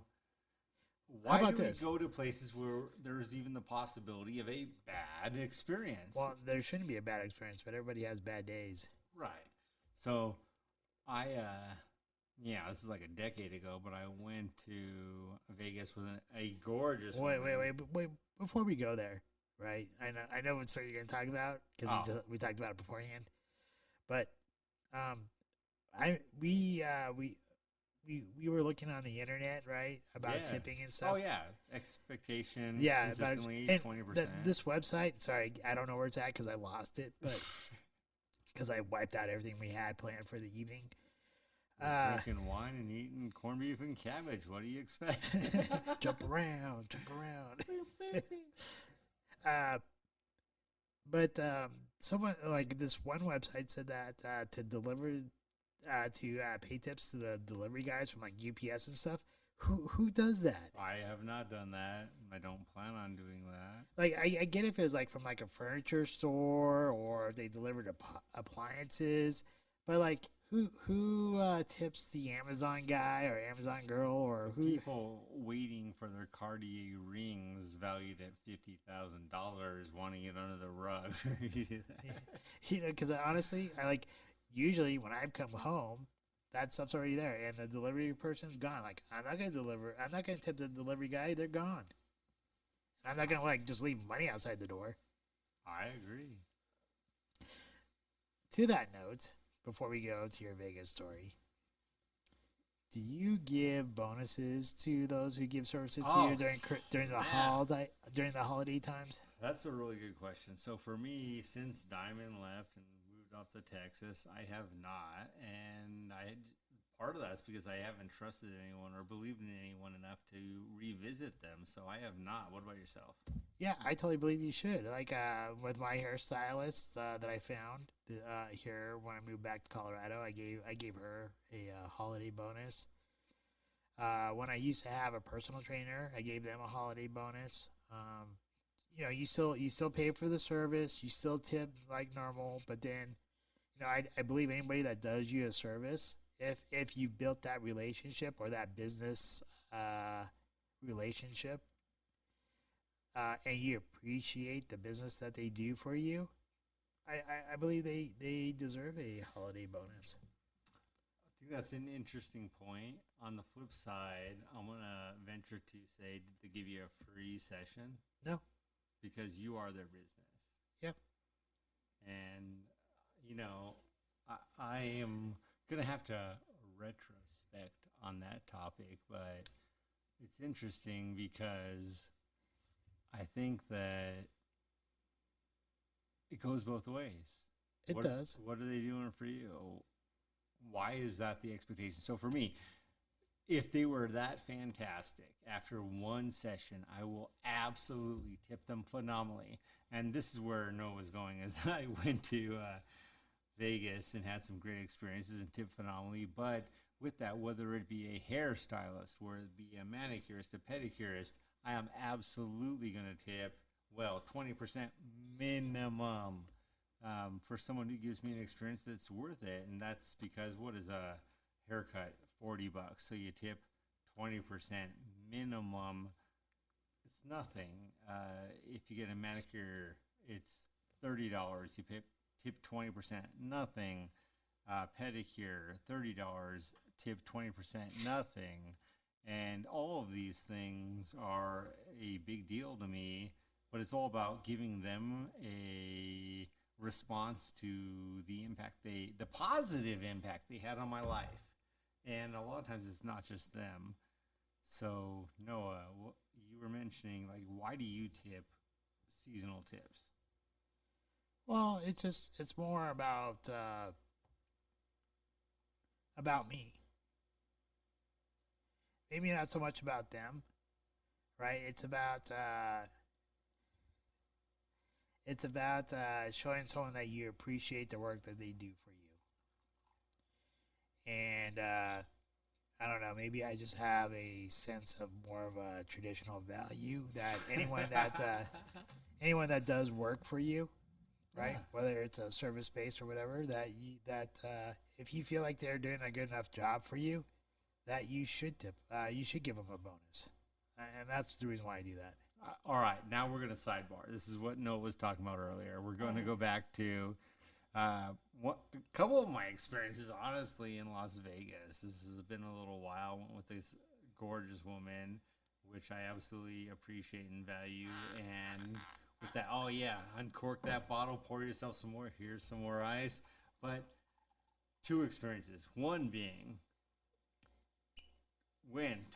why about do we this? go to places where there's even the possibility of a bad experience? Well, there shouldn't be a bad experience, but everybody has bad days. Right. So I, yeah, this is like a decade ago, but I went to Vegas with a gorgeous Wait, woman. wait. Before we go there, right? I know what story you're gonna talk about because Oh, we talked about it beforehand. But um, I we were looking on the internet, right, about yeah. tipping and Oh, stuff. yeah. Expectation Yeah, about consistently and 20%. this website. Sorry, I don't know where it's at because I lost it, but because I wiped out everything we had planned for the evening. We're drinking wine and eating corned beef and cabbage. What do you expect? Jump around. uh, but someone like this one website said that to deliver to pay tips to the delivery guys from like UPS and stuff Who does that? I have not done that. I don't plan on doing that. Like I get if it was like from like a furniture store or if they delivered appliances, but like who tips the Amazon guy or Amazon girl or The who? people waiting for their Cartier rings valued at $50,000 wanting it under the rug. You know, because honestly, I like usually when I come home, that stuff's already there, and the delivery person's gone. Like I'm not gonna deliver. I'm not gonna tip the delivery guy. They're gone. And I'm not gonna like just leave money outside the door. I agree. To that note, before we go to your Vegas story, do you give bonuses to those who give services to you Oh, during the snap. holiday times? That's a really good question. So for me, since Diamond left and moved off to Texas, I have not, and part of that's because I haven't trusted anyone or believed in anyone enough to revisit them. So I have not. What about yourself? Yeah, I totally believe you should. Like with my hairstylist that I found here when I moved back to Colorado, I gave her a holiday bonus. When I used to have a personal trainer, I gave them a holiday bonus. You know, you still pay for the service, you still tip like normal, but then I believe anybody that does you a service, if you built that relationship or that business uh, relationship, and you appreciate the business that they do for you, I believe they deserve a holiday bonus. I think that's an interesting point. On the flip side, I'm gonna venture to say, did they give you a free session? No, Because you are their business. yeah, And, you know, I am going to have to retrospect on that topic, but it's interesting because I think that it goes both ways. it does. What are they doing for you? Why is that the expectation? So for me, if they were that fantastic after one session, I will absolutely tip them phenomenally. And this is where Noah's going. As I went to Vegas and had some great experiences and tipped phenomenally. But with that, whether it be a hairstylist, whether it be a manicurist, a pedicurist, I am absolutely going to tip, well, 20% minimum for someone who gives me an experience that's worth it. And that's because what is a haircut? $40. So you tip 20% minimum. It's nothing. If you get a manicure, it's $30. You tip 20%, nothing. Pedicure, $30, tip 20%, nothing. And all of these things are a big deal to me, but it's all about giving them a response to the positive impact they had on my life. And a lot of times it's not just them. So, Noah, you were mentioning, like, why do you tip seasonal tips? Well, it's more about me. Maybe not so much about them, right? It's about showing someone that you appreciate the work that they do for you. And I don't know, maybe I just have a sense of more of a traditional value that anyone that does work for you, right? Yeah. Whether it's a service based or whatever, that if you feel like they're doing a good enough job for you, that you should give them a bonus, and that's the reason why I do that. All right, now we're going to sidebar. This is what Noah was talking about earlier. We're going to go back to uh, a couple of my experiences, honestly, in Las Vegas. This has been a little while. I went with this gorgeous woman, which I absolutely appreciate and value. And with that, oh yeah, uncork that bottle, pour yourself some more. Here's some more ice. But two experiences. One being went,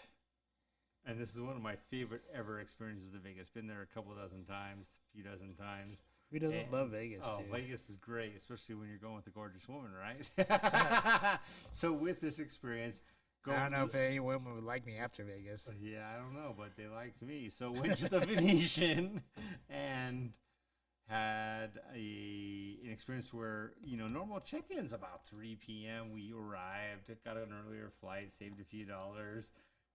and this is one of my favorite ever experiences of Vegas. Been there a couple dozen times, a few dozen times. Who doesn't love And Vegas, oh, dude? Vegas is great, especially when you're going with a gorgeous woman, right? So with this experience, I don't going know to if any women would like me after Vegas. yeah, I don't know, but they liked me. So went to the Venetian and had an experience where normal check-ins about 3 p.m. We arrived, got an earlier flight, saved a few dollars,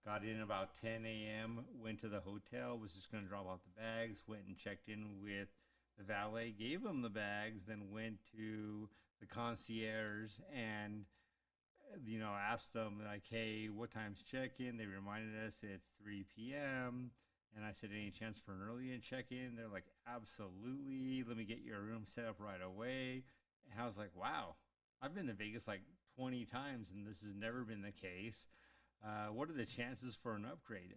Got in about 10 a.m., went to the hotel, was just going to drop off the bags, went and checked in with the valet, gave him the bags, then went to the concierge and asked them like, "Hey, what time's check-in?" They reminded us it's 3 p.m. And I said, "Any chance for an early in check-in?" They're like, "Absolutely. Let me get your room set up right away." And I was like, "Wow, I've been to Vegas like 20 times, and this has never been the case. What are the chances for an upgrade?"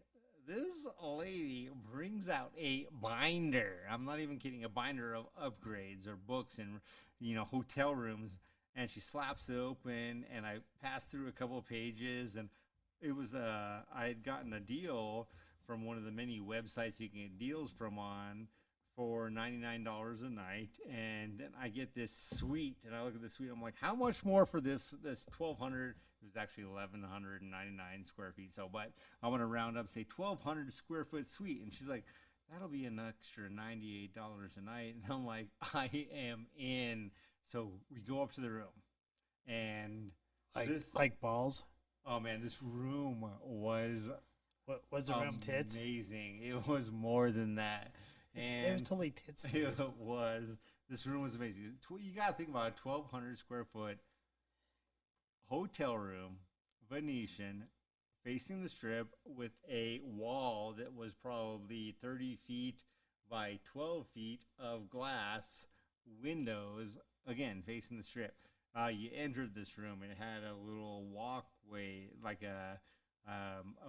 This lady brings out a binder. I'm not even kidding, a binder of upgrades or books and hotel rooms, and she slaps it open, and I passed through a couple of pages, and it was I had gotten a deal from one of the many websites you can get deals from on for $99 a night, and then I get this suite, and I look at the suite, I'm like, how much more for this 1,200? It was actually 1,199 square feet, so but I want to round up, say 1,200 square foot suite, and she's like, that'll be an extra $98 a night, and I'm like, I am in. So we go up to the room, and Like this, like balls. oh man, this room was What was the room? Tits. amazing. It was more than that, It was and totally tits. it was. This room was amazing. You gotta think about a 1,200 square foot hotel room, Venetian, facing the strip with a wall that was probably 30 feet by 12 feet of glass windows, again, facing the strip. You entered this room and it had a little walkway, like a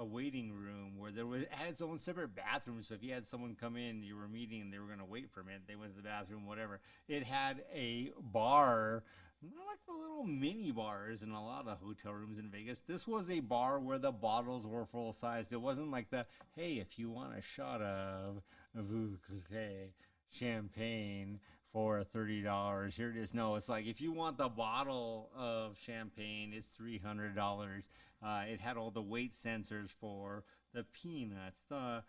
waiting room where there was, it had its own separate bathroom. So if you had someone come in, you were meeting and they were going to wait for a minute, they went to the bathroom, whatever. It had a bar, not like the little mini bars in a lot of hotel rooms in Vegas. This was a bar where the bottles were full size. It wasn't like the, hey, if you want a shot of Vouquet champagne for $30, here it is. No, it's like if you want the bottle of champagne, it's $300. It had all the weight sensors for the peanuts, the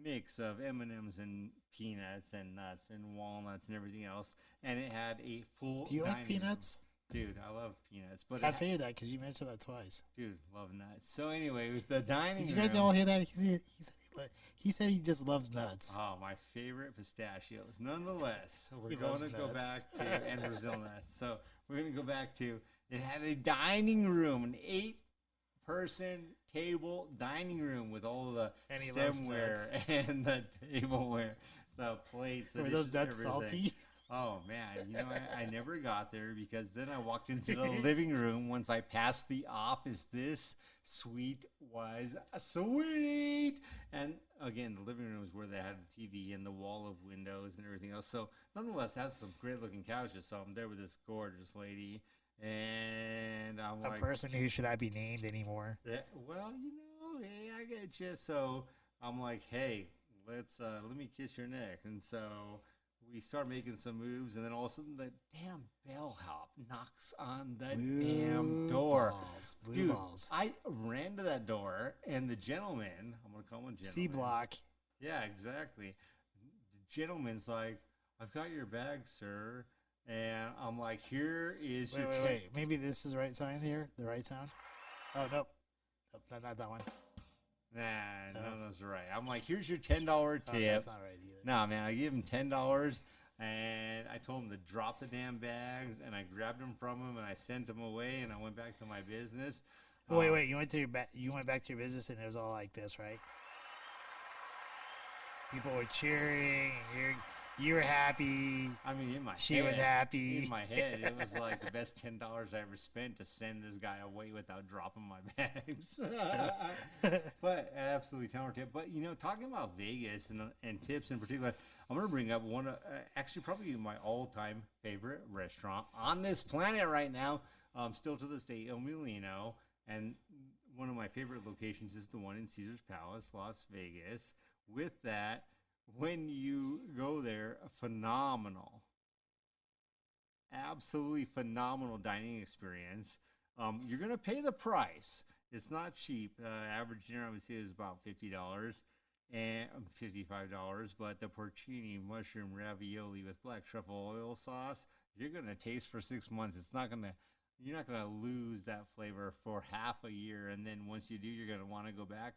mix of M&Ms and peanuts and nuts and walnuts and everything else, and it had a full Do you like dining room. peanuts? Dude, I love peanuts, but I figured that because you mentioned that twice. dude, love nuts. So anyway, with the Did dining you guys room, all hear that? He said he just loves nuts. oh, my favorite pistachios. Nonetheless, we're He going loves to go nuts. back to and Brazil nuts. So we're going to go back to it had a dining room, an eight-person table dining room with all the And he loves stemware nuts. and the tableware, the plates, the Were those dishes, nuts everything. salty? Oh man, I never got there because then I walked into the living room once I passed the office. This suite was sweet. And again, the living room is where they had the TV and the wall of windows and everything else. So nonetheless, it had some great looking couches. So I'm there with this gorgeous lady, and I'm A like, person who should not be named anymore. yeah, well, hey, I get you. So I'm like, hey, let me kiss your neck. And so we start making some moves, and then all of a sudden the damn bellhop knocks on the damn Blue door. balls. Blue Dude, balls. I ran to that door, and the gentleman, I'm gonna call him a C gentleman. block. Yeah, exactly. The gentleman's like, I've got your bag, sir. And I'm like, here is Wait, your wait, 10. wait. Maybe this is the right sign here. The right sound. Oh nope. Nope, not that one. Nah, Oh, none of those are right. I'm like, here's your $10 oh, that's tip. not right either. Nah, man, I gave him $10, and I told him to drop the damn bags, and I grabbed them from him, and I sent him away, and I went back to my business. Oh, wait, wait. You went to your You went back to your business, and it was all like this, right? People were cheering, and you were happy. I mean, She was in happy. my head, it was like the best $10 I ever spent to send this guy away without dropping my bags. But absolutely talented tip. But talking about Vegas and tips in particular, I'm gonna bring up one, actually probably my all-time favorite restaurant on this planet right now. Still to this day, El Mulino, and one of my favorite locations is the one in Caesar's Palace, Las Vegas. With that, when you go there, phenomenal, absolutely phenomenal dining experience. You're gonna pay the price. It's not cheap. Average dinner I would say is about $50 and $55. But the porcini mushroom ravioli with black truffle oil sauce, you're gonna taste for 6 months. You're not gonna lose that flavor for half a year. And then once you do, you're gonna want to go back.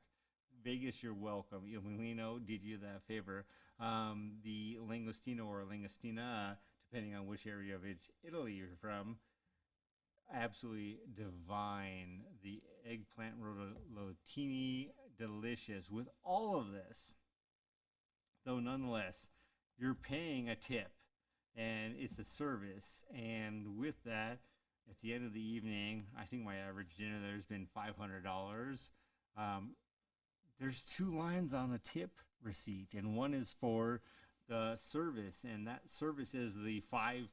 Vegas, you're welcome. Emilino did you that favor. The langostino or langostina, depending on which area of Italy you're from, absolutely divine. The eggplant rotolotini, delicious. With all of this, though, nonetheless, you're paying a tip, and it's a service. And with that, at the end of the evening, I think my average dinner there's been $500. Um, there's two lines on the tip receipt, and one is for the service, and that service is the 5+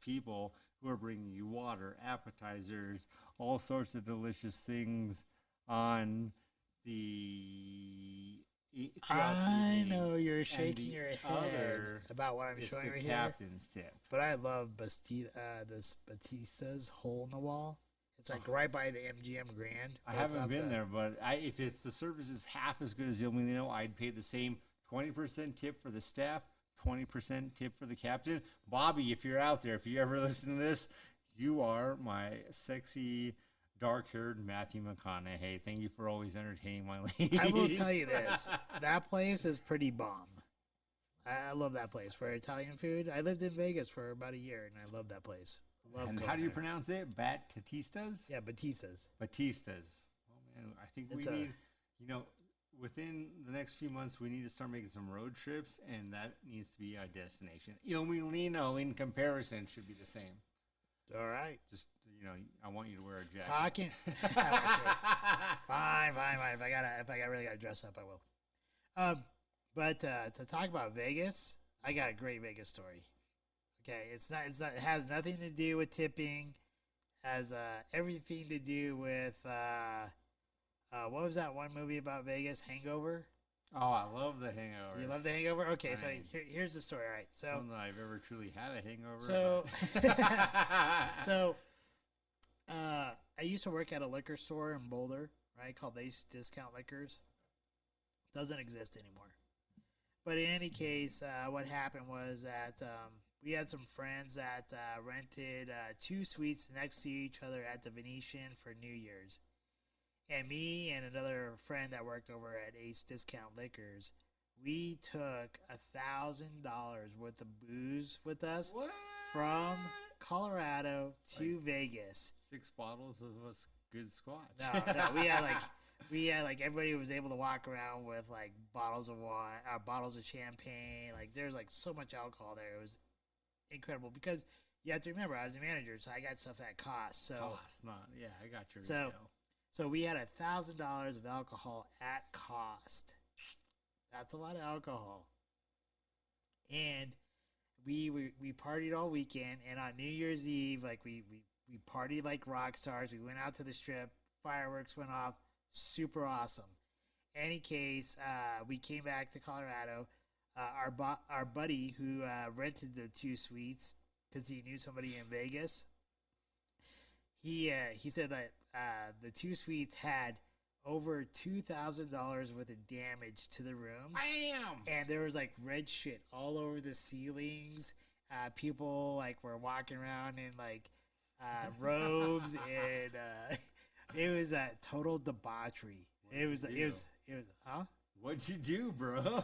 people who are bringing you water, appetizers, all sorts of delicious things on the throughout the I evening. know you're And shaking the your head other about what I'm is showing the right here, captain's tip. but I love this Batista's hole in the wall. It's Oh, like right by the MGM Grand, I but it's haven't off been the. there, but if it's the service is half as good as El Molino, I'd pay the same 20% tip for the staff, 20% tip for the captain. Bobby, if you're out there, if you ever listen to this, you are my sexy, dark-haired Matthew McConaughey. Thank you for always entertaining my ladies. I will tell you this: that place is pretty bomb. I love that place for Italian food. I lived in Vegas for about a year, and I love that place. Love And going how do you there. pronounce it? Batista's? Yeah, Batista's. Batistas. Oh man, I think we It's a need, you know, within the next few months, we need to start making some road trips, and that needs to be our destination. Il Mulino, in comparison, should be the same. all right. Just, I want you to wear a jacket. Talking. Okay. Fine, fine, fine. If I got really gotta dress up, I will. But to talk about Vegas, I got a great Vegas story. Okay, it has nothing to do with tipping. Has everything to do with what was that one movie about Vegas? Hangover. Oh, I love the hangover. You love the Hangover? Okay, I so mean, here's the story. All right, I don't know if I've ever truly had a hangover. so But so I used to work at a liquor store in Boulder, right? Called Ace Discount Liquors. Doesn't exist anymore. But in any case, what happened was that we had some friends that rented two suites next to each other at the Venetian for New Year's. And me and another friend that worked over at Ace Discount Liquors, we took $1,000 worth of booze with us what? from Colorado Like to Vegas. 6 bottles of a good scotch. No, we had like everybody was able to walk around with like bottles of wine, bottles of champagne. Like there's like so much alcohol there. It was incredible because you have to remember I was a manager, so I got stuff at cost. Cost, not yeah. I got your So retail. so we had $1,000 of alcohol at cost. That's a lot of alcohol, and we partied all weekend. And on New Year's Eve, like we partied like rock stars. We went out to the strip. Fireworks went off. Super awesome. Any case, we came back to Colorado. Our buddy who rented the two suites because he knew somebody in Vegas. He said that the two suites had over $2,000 worth of damage to the rooms, Bam! and there was like red shit all over the ceilings. People like were walking around in like robes, and it was a total debauchery. It was huh? What'd you do, bro?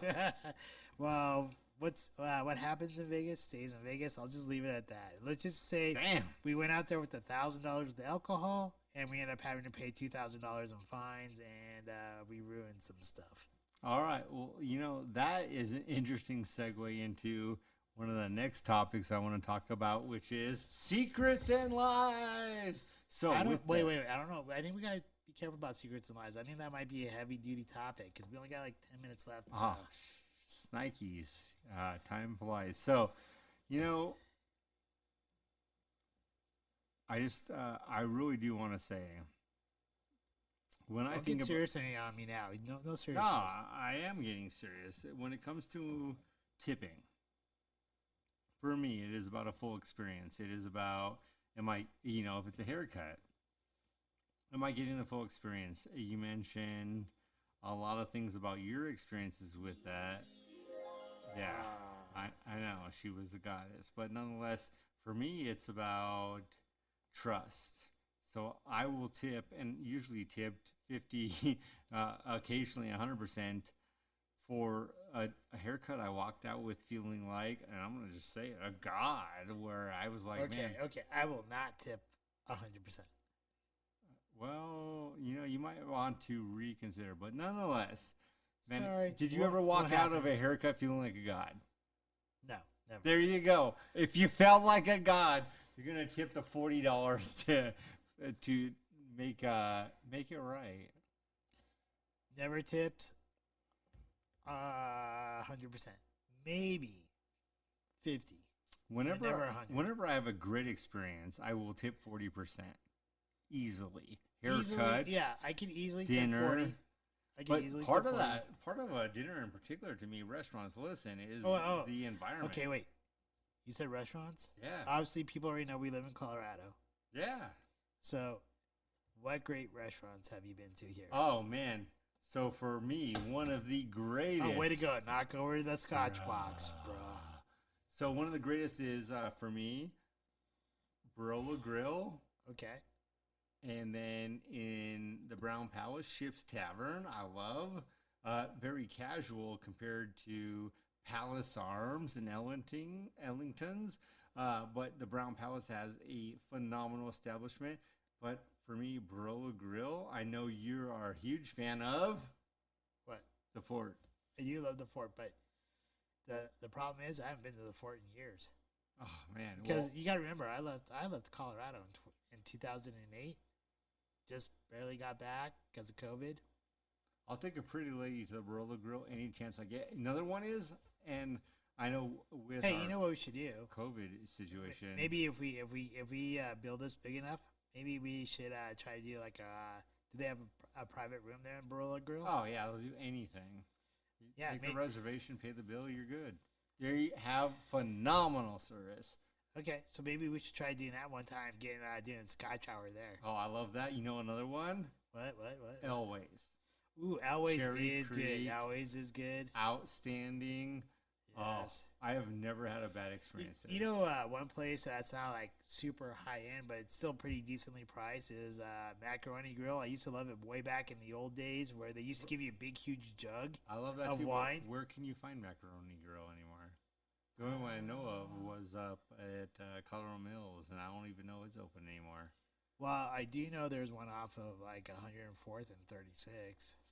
Well, what happens in Vegas stays in Vegas. I'll just leave it at that. Let's just say Damn. we went out there with $1,000 worth of alcohol, and we ended up having to pay $2,000 in fines, and we ruined some stuff. All right. Well, that is an interesting segue into one of the next topics I want to talk about, which is secrets and lies. So, I with don't wait, that, wait, wait. I don't know. I think we gotta be careful about secrets and lies. I think that might be a heavy duty topic because we only got like 10 minutes left. Nikes, time flies. So, you know, I really do want to say when I Don't think get about, serious on me now. No, no no, seriousness. I am getting serious. When it comes to tipping, for me, it is about a full experience. It is about, if it's a haircut, am I getting the full experience? You mentioned a lot of things about your experiences with that. Yeah, I know she was a goddess, but nonetheless, for me, it's about trust. So I will tip, and usually tipped 50, occasionally 100% for a haircut I walked out with feeling like, and I'm gonna just say it, a god. Where I was like, Okay, man, okay. I will not tip 100%. well, you might want to reconsider, but nonetheless, man, Sorry, did you ever won't walk out of happen. a haircut feeling like a god? No, never. There you go. If you felt like a god, you're gonna tip the $40 to make it right. Never tipped 100%. Maybe 50, but Whenever never 100. whenever I have a great experience, I will tip 40% easily. Easily, Haircut, yeah, I can easily tip dinner, 40. I can but easily part tip of 40. that, part of a dinner in particular to me, restaurants listen is Oh, oh. the environment. Okay, wait. You said restaurants? Yeah, Obviously, people already know we live in Colorado. yeah. So, what great restaurants have you been to here? Oh man. So for me, one of the Oh, way to greatest. go. Knock over the Scotch box, bruh. Bruh. So one of the greatest is for me, Barola Grill, Okay. and then in the Brown Palace, Ship's Tavern. I love. Very casual compared to Palace Arms and Ellington's. But the Brown Palace has a phenomenal establishment. But for me, Barola Grill, I know you are a huge fan of What? the Fort. I do love the fort, but the problem is I haven't been to the fort in years. Oh man, Because well, you got to remember, I left Colorado in 2008. Just barely got back because of COVID. I'll take a pretty lady to the Barola Grill any chance I get. Another one is, and I know with Hey, you our know what we should do? COVID situation, Maybe if we build this big enough, maybe we should try to do like a. Do they have a private room there in Barola Grill? oh yeah, I'll do anything. Yeah, Make the reservation, pay the bill, you're good. They have phenomenal service. okay, so maybe we should try doing that one time, getting doing a Scotch hour there. Oh, I love that. You know another one? What? Elways. Ooh, Always Cherry is good. Creek, Always is good. outstanding. Oh, Yes. I have never had a bad You, experience you there. know, one place that's not like super high end, but it's still pretty decently priced is Macaroni Grill. I used to love it way back in the old days where they used to give you a big, huge jug I love that of too, but wine. where can you find Macaroni Grill anymore? The only one I know of was up at Colorado Mills, and I don't even know it's open anymore. Well, I do know there's one off of like 104th and 36.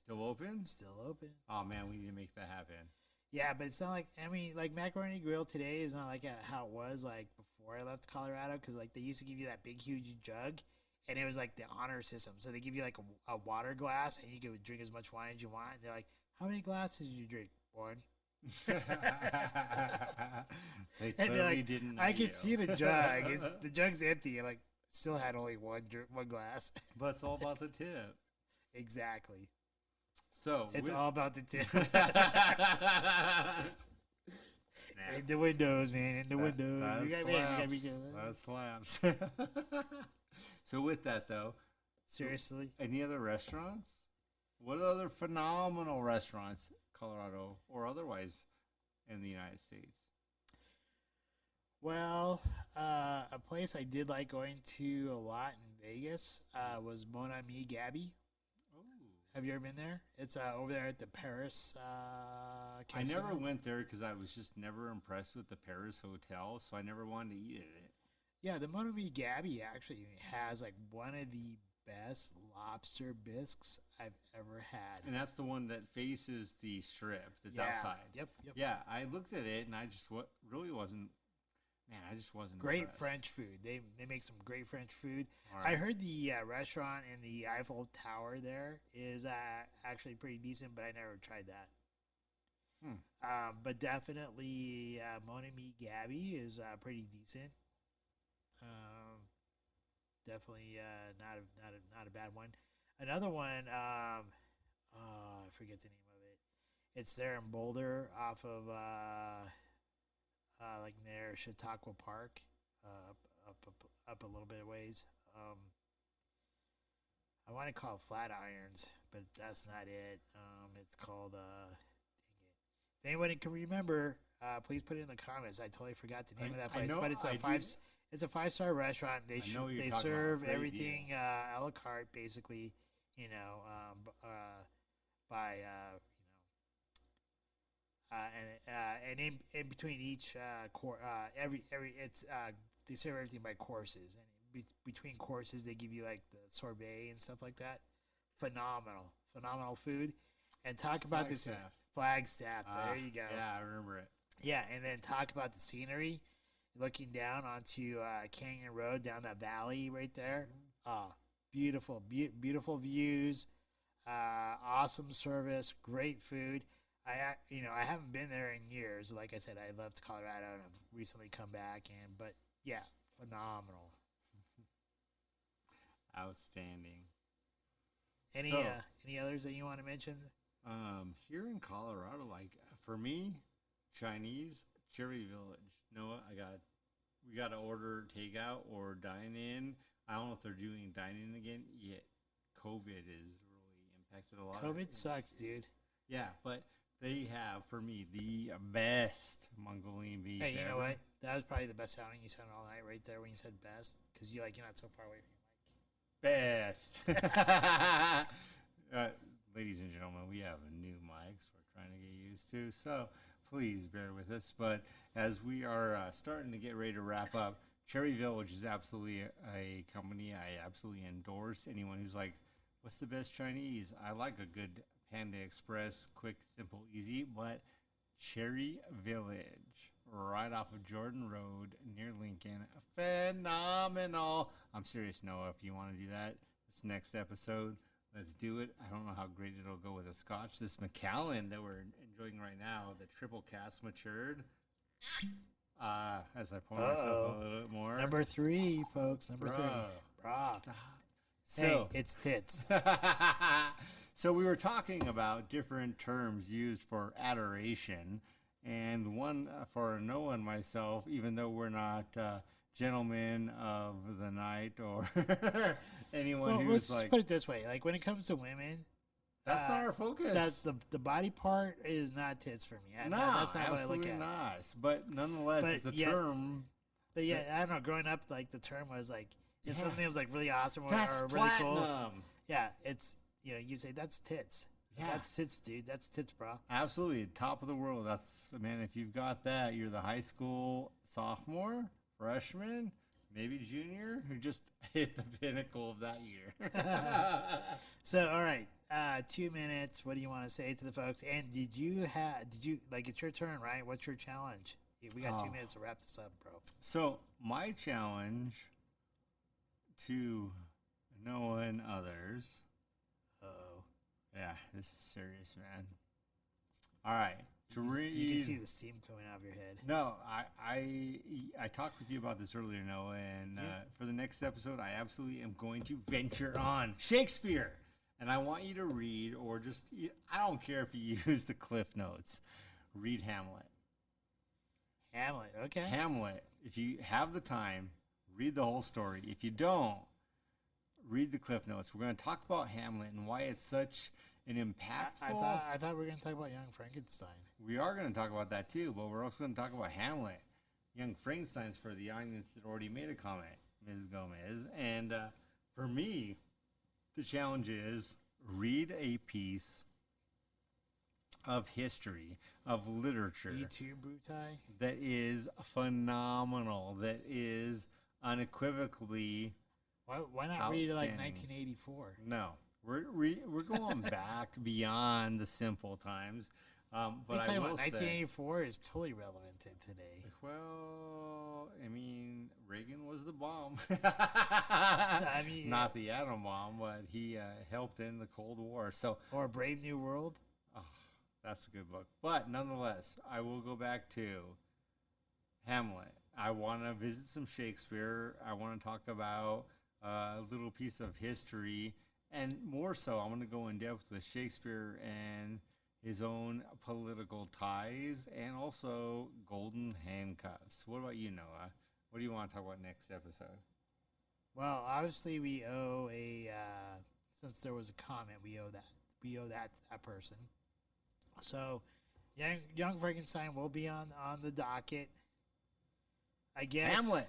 Still open? Still open. Oh man, we need to make that happen. Yeah, but it's not like I mean, like Macaroni Grill today is not like how it was like before I left Colorado because like they used to give you that big huge jug, and it was like the honor system. So they give you like a water glass, and you could drink as much wine as you want. And they're like, "How many glasses did you drink?" One. They And they're clearly like, didn't know I could you. see the jug. The jug's empty. And like, still had only one glass. But it's all about the tip. Exactly. So It's with all about the tip. Snap. In the windows, man. In the windows. That We gotta slaps. be good. That slaps. So with that though, Seriously. any other restaurants? What other phenomenal restaurants, Colorado or otherwise, in the United States? Well, a place I did like going to a lot in Vegas was Mon Ami Gabby. Oh, Have you ever been there? It's over there at the Paris I never Casino. went there because I was just never impressed with the Paris hotel, so I never wanted to eat at it. Yeah, the Mon Ami Gabby actually has like one of the best lobster bisques I've ever had. And that's the one that faces the strip that's Yeah. outside. Yep. Yeah, I looked at it and I just really wasn't. Man, I just wasn't Great impressed. French food. They make some great French food. All I right. heard the restaurant in the Eiffel Tower there is actually pretty decent, but I never tried that. Hmm. But definitely Mon Ami Gabby is pretty decent. Um, definitely not a bad one. Another one, I forget the name of it. It's there in Boulder, off of like near Chautauqua Park, up a little bit of ways. I want to call it Flatirons, but that's not it. It's called dang it. If anybody can remember, please put it in the comments. I totally forgot the name of that I place, know but it's a I do. It's a 5-star restaurant. I know what you're They talking about. serve Great deal. everything a la carte, basically. You know, by and in between each every it's they serve everything by courses, and between courses they give you like the sorbet and stuff like that. Phenomenal food. And talk about this Flagstaff. Flagstaff. There Ah, you go. yeah, I remember it. Yeah, and then talk about the scenery, looking down onto Canyon Road down that valley right there. Ah, beautiful views, awesome service, great food. I haven't been there in years. Like I said, I left Colorado and I've recently come back, and but yeah, phenomenal. Outstanding. Any So, uh, any others that you want to mention? here in Colorado, like for me, Chinese Cherry Village. Noah, we got to order takeout or dine in. I don't know if they're doing dine in again yet. COVID has really impacted a lot of COVID sucks, industries. dude. Yeah, but they have for me the best Mongolian beef Hey, you know ever. what? That was probably the best sounding you sounded all night right there when you said best, because you're not so far away Best. from your mic. uh, ladies and gentlemen, we have new mics we're trying to get used to, so please bear with us. But as we are starting to get ready to wrap up, Cherry Village is absolutely a company I absolutely endorse. Anyone who's like, what's the best Chinese? I like a good Panda Express, quick, simple, easy, but Cherry Village, right off of Jordan Road near Lincoln. Phenomenal. I'm serious, Noah. If you want to do that, this next episode, let's do it. I don't know how great it'll go with a scotch. This Macallan that we're enjoying right now, the triple cask matured. As I pour Uh myself a oh. little bit more. Number three, folks. Number three. Bro, Brah. stop. Hey, So, it's tits. so we were talking about different terms used for adoration, and one for Noah and myself, even though we're not gentlemen of the night or anyone Well, let's who's just like, put it this way. Like when it comes to women, that's not our focus. that's the body part is not tits for me. No, That's not what I look absolutely at. not. But nonetheless, But it's a yet, term but that, yet, I don't know. Growing up, like the term was like if yeah, something was like really awesome that's or really cool, platinum. yeah, it's you say that's tits. Yeah. That's tits, dude. That's tits, bro. Absolutely, top of the world. That's man. If you've got that, you're the high school sophomore, freshman, maybe junior who just hit the pinnacle of that year. So, all right, 2 minutes. What do you want to say to the folks? And did you like it's your turn, right? What's your challenge? Yeah, we got two Oh, minutes to wrap this up, bro. so my challenge to Noah and others. Oh, Yeah, this is serious, man. All right, to you can read. see the steam coming out of your head. No, I talked with you about this earlier, Noah, and You, for the next episode, I absolutely am going to venture on Shakespeare, and I want you to read, or just I don't care if you use the Cliff Notes. Read Hamlet. Hamlet. Okay. Hamlet. If you have the time, read the whole story. If you don't, read the Cliff Notes. We're going to talk about Hamlet and why it's such an impactful. I thought we were gonna talk about Young Frankenstein. We are going to talk about that too, but we're also going to talk about Hamlet. Young Frankenstein's for the audience that already made a comment, Ms. Gomez. And for me, the challenge is read a piece of history, of literature Me too, Brutai. that is phenomenal, that is unequivocally Why not read it like outstanding. 1984? No, we're going back beyond the simple times. What But are I you talking about? will say, 1984 is totally relevant to today. well, I mean, Reagan was the bomb. No, I mean, Not the atom bomb, but he helped in the Cold War. So, or Brave New World. oh, that's a good book. But nonetheless, I will go back to Hamlet. I want to visit some Shakespeare. I want to talk about a little piece of history. And more so, I'm going to go in depth with Shakespeare and his own political ties and also golden handcuffs. What about you, Noah? What do you want to talk about next episode? Well, obviously we owe since there was a comment, we owe that to that person. So, Young Frankenstein will be on the docket. I guess. Hamlet.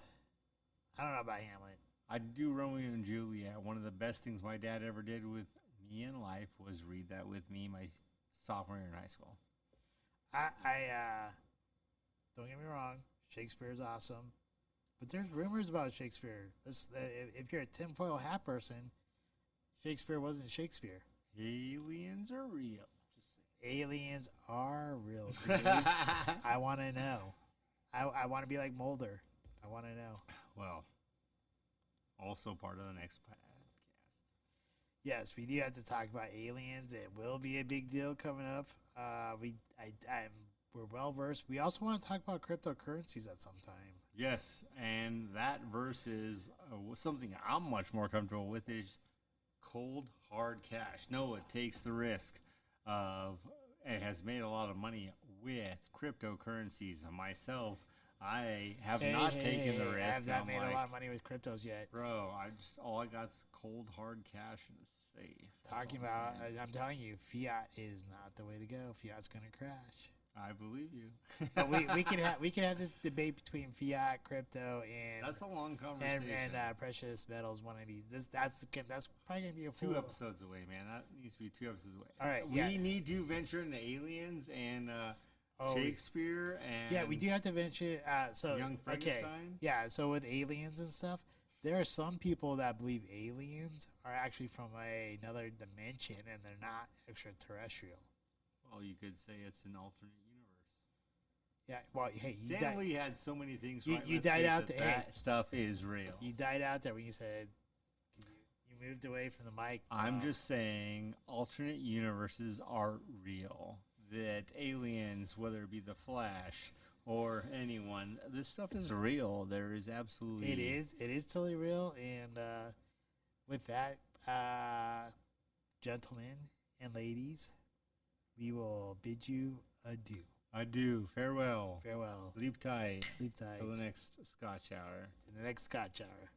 I don't know about Hamlet. I do Romeo and Juliet. One of the best things my dad ever did with me in life was read that with me my sophomore year in high school. I don't get me wrong, Shakespeare's awesome, but there's rumors about Shakespeare. If you're a tinfoil hat person, Shakespeare wasn't Shakespeare. Aliens are real. Aliens are real, dude. I want to know. I want to be like Mulder. I want to know. Well, also part of the next podcast. Yes, we do have to talk about aliens. It will be a big deal coming up. We're well versed. We also want to talk about cryptocurrencies at some time. Yes, and that versus something I'm much more comfortable with is cold hard cash. No, it takes the risk of and has made a lot of money with cryptocurrencies. Myself, I have not taken the risk. I have not I'm made like, a lot of money with cryptos yet. bro, all I got's cold hard cash in a safe. Talking about, I'm telling you, fiat is not the way to go. Fiat's gonna crash. I believe you. But we can have this debate between fiat, crypto, and that's a long conversation. and precious metals. One of these. That's probably gonna be a full 2 episodes away, man. That needs to be 2 episodes away. All right, we need to venture into aliens and Shakespeare and yeah, we do have to venture. So Young okay, Frankenstein. yeah. So with aliens and stuff, there are some people that believe aliens are actually from another dimension and they're not extraterrestrial. Well, you could say it's an alternate universe. Yeah. Well, hey, Stanley had so many things right. You died out there. That stuff is real. You died out there when you said you moved away from the mic. I'm just saying alternate universes are real. That aliens, whether it be the Flash or anyone, this stuff is real. There is absolutely. It is totally real. And with that, gentlemen and ladies, we will bid you adieu. Adieu. Farewell. Farewell. Sleep tight. Sleep tight. Till the next Scotch hour. To the next Scotch hour.